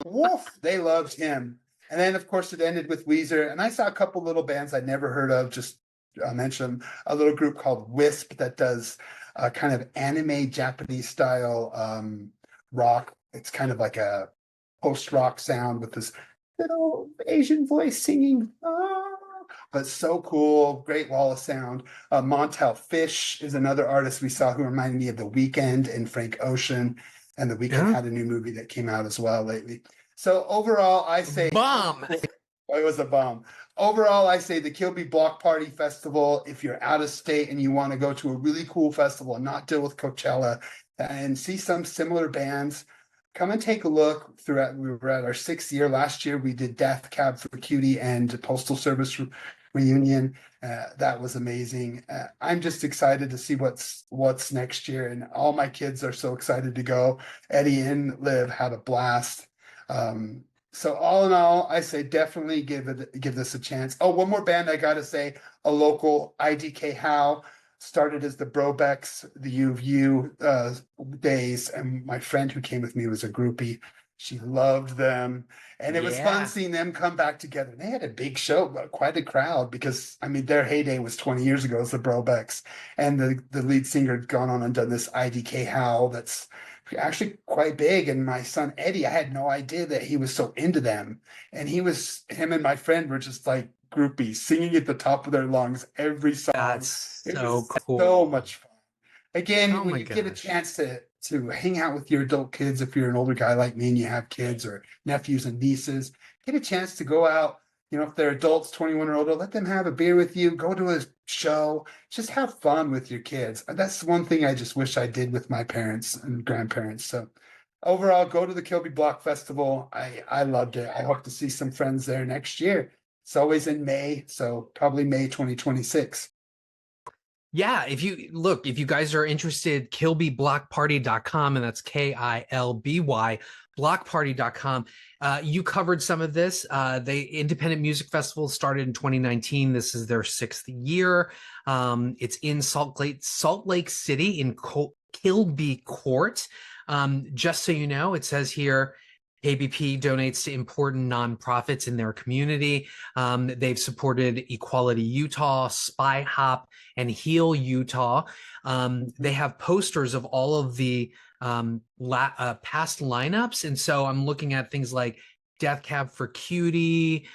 Wolf, they loved him. And then, of course, it ended with Weezer. And I saw a couple little bands I'd never heard of. Just mention a little group called Wisp that does kind of anime Japanese style rock. It's kind of like a post-rock sound with this little Asian voice singing. But so cool. Great wall of sound. Montel Fish is another artist we saw who reminded me of The Weeknd and Frank Ocean. And The Weeknd had a new movie that came out as well lately. So overall, I say bomb. It was a bomb. Overall, I say the Kilby Block Party Festival. If you're out of state and you want to go to a really cool festival and not deal with Coachella and see some similar bands, come and take a look. We were at our 6th year. Last year, we did Death Cab for Cutie and Postal Service reunion. That was amazing. I'm just excited to see what's next year, and all my kids are so excited to go. Eddie and Liv had a blast. So all in all, I say definitely give this a chance. Oh, one more band I gotta say, a local, IDK How, started as the Brobecks, the U of U days, and my friend who came with me was a groupie. She loved them, and it was fun seeing them come back together. They had a big show, quite a crowd, because I mean their heyday was 20 years ago as the Brobecks, and the lead singer had gone on and done this IDK How that's actually quite big. And my son Eddie, I had no idea that he was so into them, and him and my friend were just like groupies, singing at the top of their lungs every song. That's so cool. So much fun. Again, when you get a chance to hang out with your adult kids, if you're an older guy like me and you have kids or nephews and nieces, get a chance to go out. You know, if they're adults, 21 or older, let them have a beer with you, go to a show, just have fun with your kids. That's one thing I just wish I did with my parents and grandparents. So overall, go to the Kilby Block Festival. I loved it. I hope to see some friends there next year. It's always in May, so probably May 2026. Yeah, if you guys are interested, kilbyblockparty.com, and that's KILBY, blockparty.com. You covered some of this. The Independent Music Festival started in 2019. This is their 6th year. It's in Salt Lake City in Kilby Court. Just so you know, it says here, KBP donates to important nonprofits in their community. They've supported Equality Utah, Spy Hop, and Heal Utah. They have posters of all of the past lineups. And so I'm looking at things like Death Cab for Cutie,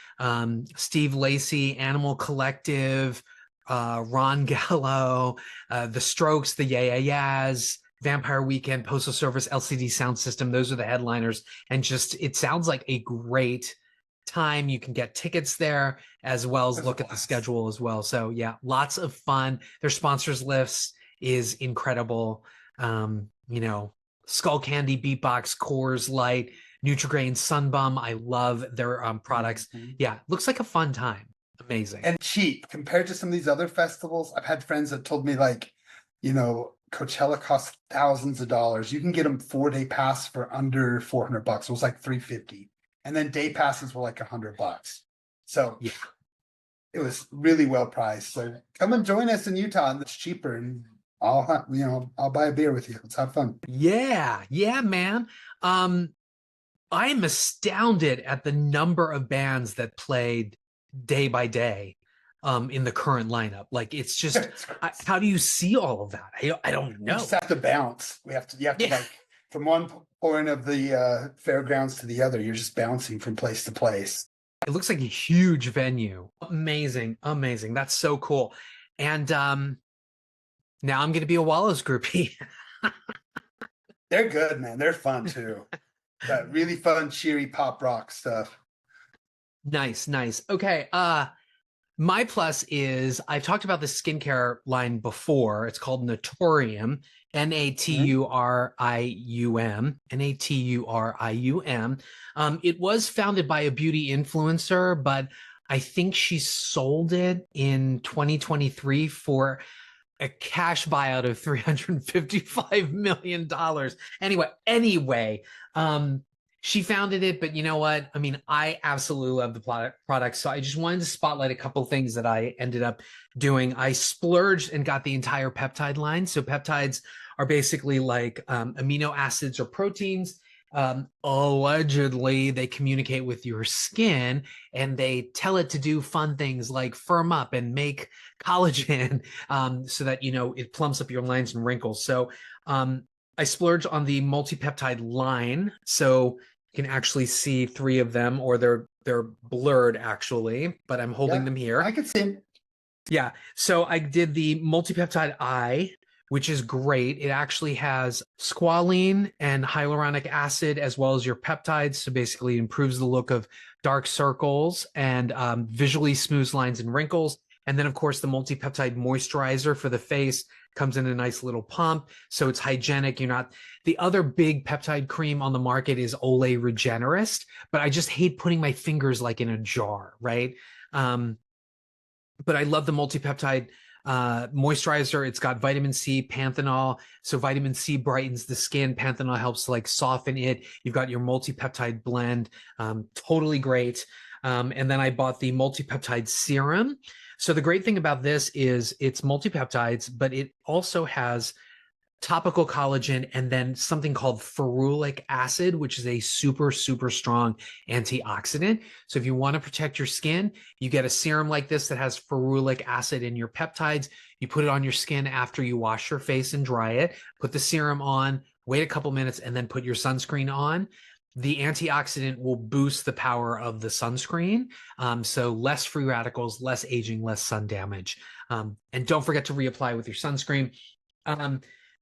Steve Lacy, Animal Collective, Ron Gallo, The Strokes, the Yeah Yeah Yeahs, Vampire Weekend, Postal Service, LCD Sound System. Those are the headliners. And just, it sounds like a great time. You can get tickets there as well as look at the schedule as well. So yeah, lots of fun. Their sponsors list is incredible. Skull Candy, Beatbox, Coors Light, Nutri-Grain, Sunbum. I love their products. Yeah, looks like a fun time. Amazing. And cheap compared to some of these other festivals. I've had friends that told me Coachella costs thousands of dollars. You can get them 4-day pass for under $400. It was like $350, and then day passes were like $100. So yeah, it was really well priced. So come and join us in Utah, and it's cheaper. And I'll buy a beer with you. Let's have fun. Yeah, man. I am astounded at the number of bands that played day by day. In the current lineup, like it's just how do you see all of that? I don't know. You just have to bounce. You have to like from one point of the fairgrounds to the other. You're just bouncing from place to place. It looks like a huge venue. Amazing. That's so cool. And now I'm going to be a Wallows groupie. They're good, man. They're fun too. That really fun, cheery pop rock stuff. Nice. Okay. My plus is I've talked about the skincare line before. It's called Naturium, Naturium, Naturium. It was founded by a beauty influencer, but I think she sold it in 2023 for a cash buyout of $355 million. Anyway, she founded it, but you know what? I mean, I absolutely love the product. So I just wanted to spotlight a couple things that I ended up doing. I splurged and got the entire peptide line. So peptides are basically like amino acids or proteins. Allegedly, they communicate with your skin and they tell it to do fun things like firm up and make collagen so that, you know, it plumps up your lines and wrinkles. So I splurged on the multi-peptide line. So you can actually see 3 of them, or they're blurred actually, but I'm holding them here. I can see them. Yeah. So I did the multi-peptide eye, which is great. It actually has squalene and hyaluronic acid as well as your peptides. So basically it improves the look of dark circles and visually smooths lines and wrinkles. And then, of course, the multi-peptide moisturizer for the face comes in a nice little pump. So it's hygienic. You're not... The other big peptide cream on the market is Olay Regenerist, but I just hate putting my fingers like in a jar, right? But I love the multi-peptide moisturizer. It's got vitamin C, panthenol. So vitamin C brightens the skin. Panthenol helps like soften it. You've got your multi-peptide blend. Totally great. And then I bought the multi-peptide serum. So the great thing about this is it's multi-peptides, but it also has topical collagen and then something called ferulic acid, which is a super, super strong antioxidant. So if you want to protect your skin, you get a serum like this that has ferulic acid in your peptides. You put it on your skin after you wash your face and dry it, put the serum on, wait a couple minutes, and then put your sunscreen on. The antioxidant will boost the power of the sunscreen. So less free radicals, less aging, less sun damage. And don't forget to reapply with your sunscreen.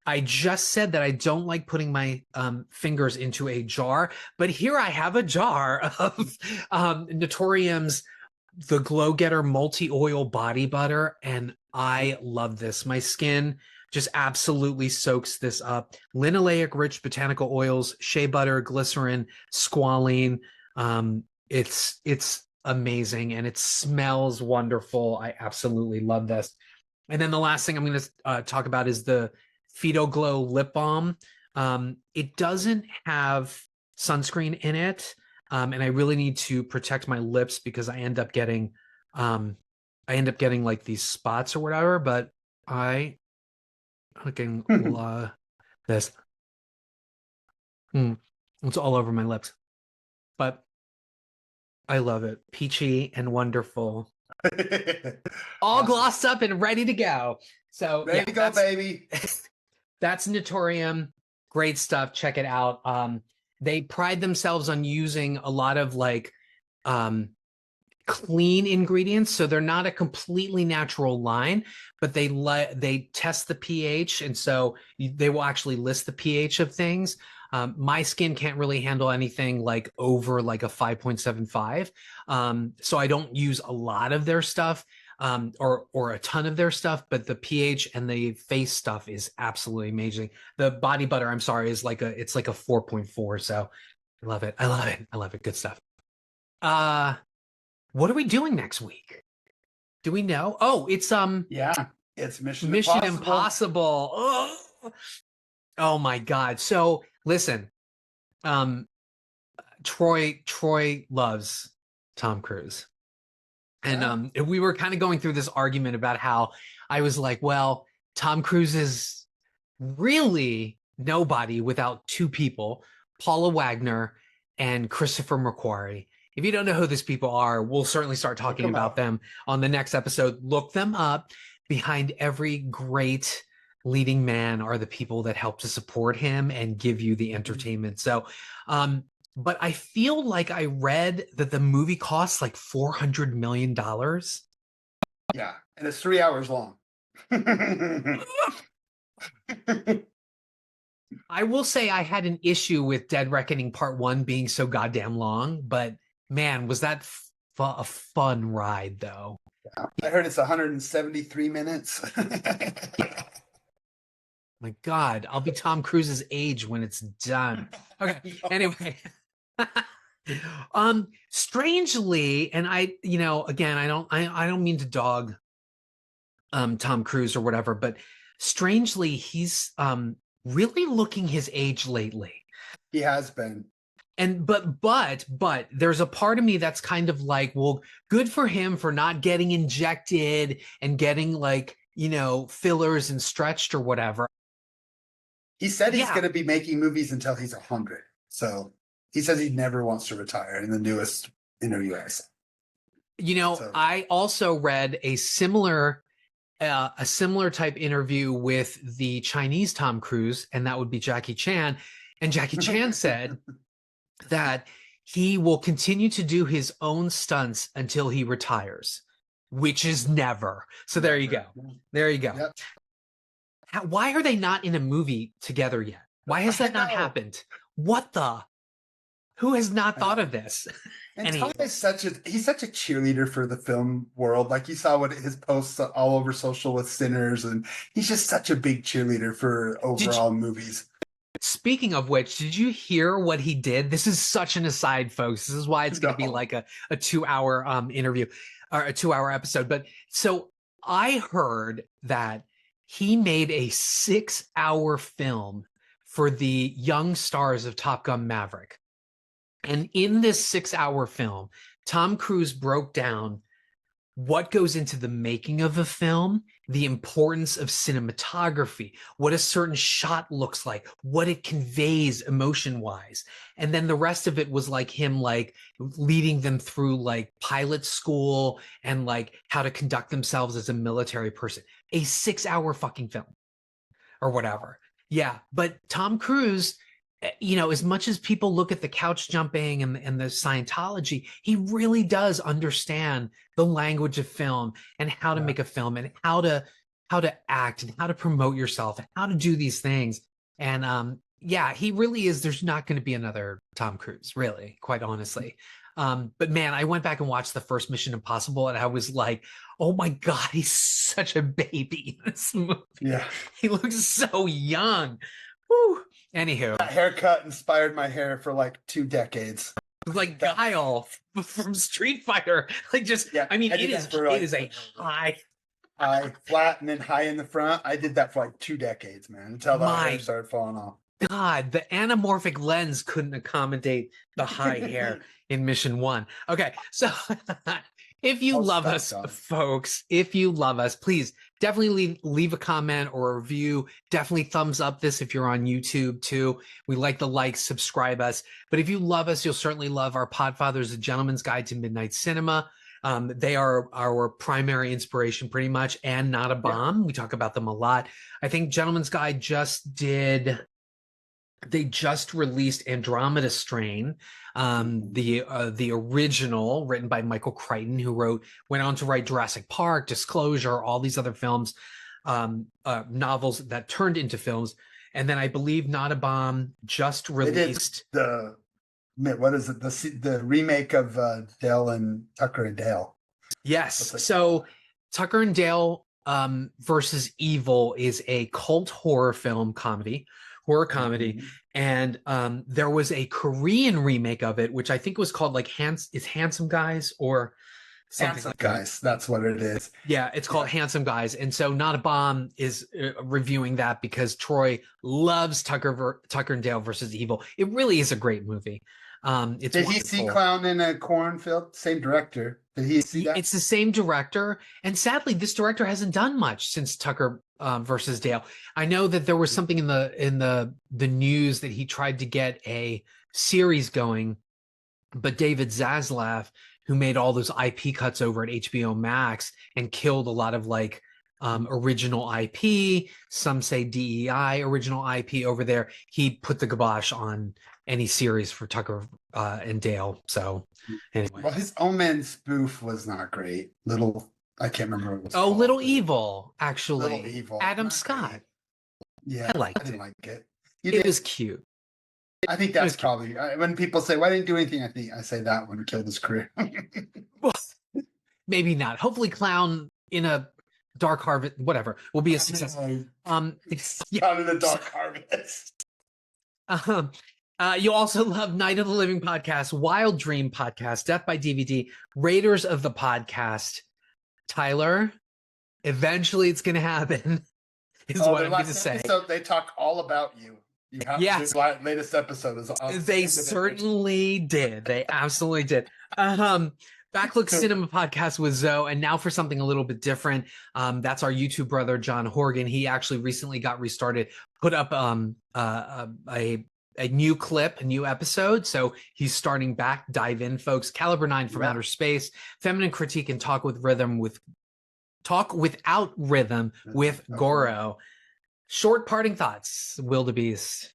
I just said that I don't like putting my fingers into a jar, but here I have a jar of Naturium's The Glow Getter Multi-Oil Body Butter, and I love this. My skin just absolutely soaks this up. Linoleic rich botanical oils, shea butter, glycerin, squalene. It's amazing and it smells wonderful. I absolutely love this. And then the last thing I'm going to talk about is the Phyto Glow Lip Balm. It doesn't have sunscreen in it, and I really need to protect my lips because I end up getting like these spots or whatever. But I fucking love this. It's all over my lips, but I love it. Peachy and wonderful. All glossed up and ready to go. So Ready to go, baby. That's Naturium. Great stuff. Check it out. They pride themselves on using a lot of like clean ingredients, so they're not a completely natural line, but they test the pH, and so they will actually list the pH of things. My skin can't really handle anything like over like a 5.75, so I don't use a lot of their stuff. Or a ton of their stuff, but the pH and the face stuff is absolutely amazing. The body butter, I'm sorry, is like it's like a 4.4. So I love it. I love it. I love it. Good stuff. What are we doing next week? Do we know? Oh, it's it's Mission Impossible. Oh my God. So listen, Troy loves Tom Cruise. And we were kind of going through this argument about how I was like, well, Tom Cruise is really nobody without 2 people, Paula Wagner and Christopher McQuarrie. If you don't know who these people are, we'll certainly start talking about them on the next episode. Look them up. Behind every great leading man are the people that help to support him and give you the entertainment. So, but I feel like I read that the movie costs like $400 million. Yeah, and it's 3 hours long. I will say I had an issue with Dead Reckoning Part 1 being so goddamn long, but man, was that a fun ride though. I heard it's 173 minutes. My God, I'll be Tom Cruise's age when it's done. Okay. Anyway. Strangely, and again, I don't mean to dog Tom Cruise or whatever, but strangely, he's really looking his age lately. He has been. And but there's a part of me that's kind of like, well, good for him for not getting injected and getting like, fillers and stretched or whatever. He said he's going to be making movies until he's 100. So he says he never wants to retire in the newest interview I saw. I also read a similar type interview with the Chinese Tom Cruise, and that would be Jackie Chan. And Jackie Chan said that he will continue to do his own stunts until he retires, which is never. So there you go. There you go. Yep. Why are they not in a movie together yet? Why has that not happened? Who has not thought of this? And Tom is he's such a cheerleader for the film world. Like you saw what his posts all over social with Sinners, and he's just such a big cheerleader for overall movies. Speaking of which, did you hear what he did? This is such an aside, folks. This is why it's going to be like a 2-hour interview or a 2-hour episode. But so I heard that he made a 6-hour film for the young stars of Top Gun Maverick. And in this 6-hour film, Tom Cruise broke down what goes into the making of a film, the importance of cinematography, what a certain shot looks like, what it conveys emotion-wise. And then the rest of it was like him like leading them through like pilot school and like how to conduct themselves as a military person. A 6-hour fucking film or whatever. Yeah, but Tom Cruise, as much as people look at the couch jumping and the Scientology, he really does understand the language of film and how to make a film and how to act and how to promote yourself and how to do these things. And he really is. There's not going to be another Tom Cruise, really, quite honestly. But man, I went back and watched the first Mission Impossible, and I was like, oh my God, he's such a baby in this movie. Yeah, he looks so young. Woo. Anywho, that haircut inspired my hair for like 2 decades. Like Guile from Street Fighter. Like just, I mean, it is a high, flat, and then high in the front. I did that for like 2 decades, man, until the hair started falling off. God, the anamorphic lens couldn't accommodate the high hair in Mission 1. Okay, so if you love us, folks, if you love us, please definitely leave a comment or a review. Definitely thumbs up this if you're on YouTube too. We like the likes, subscribe us. But if you love us, you'll certainly love our Podfathers, A Gentleman's Guide to Midnight Cinema. They are our primary inspiration pretty much, and Not a Bomb. We talk about them a lot. I think Gentleman's Guide they just released Andromeda Strain, the original written by Michael Crichton, who went on to write Jurassic Park, Disclosure, all these other films, novels that turned into films. And then I believe Not a Bomb just released the remake of Dale and Tucker and Dale. Yes. So Tucker and Dale versus Evil is a cult horror comedy. And there was a Korean remake of it, which I think was called like Handsome Guys or something. Handsome Guys, that's what it is. Yeah, it's called Handsome Guys. And so Not a Bomb is reviewing that because Troy loves Tucker and Dale versus Evil. It really is a great movie. Did he see Clown in a Cornfield? Same director. Did he see that? It's the same director, and sadly, this director hasn't done much since Tucker versus Dale. I know that there was something in the news that he tried to get a series going, but David Zaslav, who made all those IP cuts over at HBO Max and killed a lot of like original IP, some say DEI original IP over there, he put the kibosh on any series for Tucker and Dale. So anyway, well, his Omen spoof was not great. I can't remember what it was called. Little Evil, actually. Little Evil. Adam Not Scott. Great. Yeah, I didn't like it. It was cute. I think that's probably when people say, "Why didn't you do anything?" I say that one killed his career. maybe not. Hopefully, Clown in a Dark Harvest, whatever, will be a success. Yeah. Out of the Dark Harvest. You also love Night of the Living podcast, Wild Dream podcast, Death by DVD, Raiders of the podcast. Tyler, eventually it's going to happen, is what I'm going to say. They talk all about you. You have the latest episode is awesome. They certainly did. They absolutely did. Backlook Cinema podcast with Zoe, and now for something a little bit different. That's our YouTube brother John Horgan. He actually recently got restarted, put up a new clip, a new episode. So he's starting back. Dive in, folks. Caliber 9 from Outer Space, Feminine Critique and Talk Without Rhythm with Goro. Short parting thoughts, Wildebeest.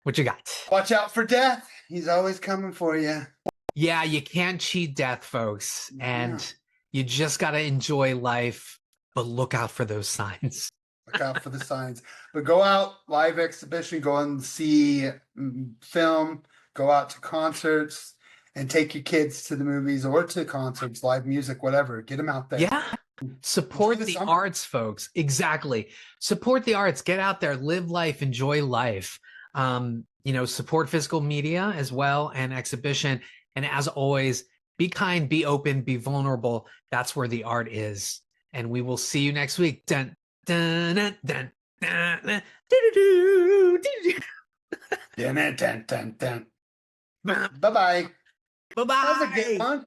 What you got? Watch out for death. He's always coming for you. Yeah, you can't cheat death, folks. And you just got to enjoy life, but look out for those signs. Look out for the signs. But go out, live exhibition, go and see film, go out to concerts, and take your kids to the movies or to concerts, live music, whatever. Get them out there. Yeah. Support the arts, folks. Exactly. Support the arts. Get out there, live life, enjoy life. Support physical media as well and exhibition. And as always, be kind, be open, be vulnerable. That's where the art is. And we will see you next week. Dun, dun, dun, dun, dun, dun, dun, dun, dun, dun. Bye-bye. Bye-bye. That was a good one.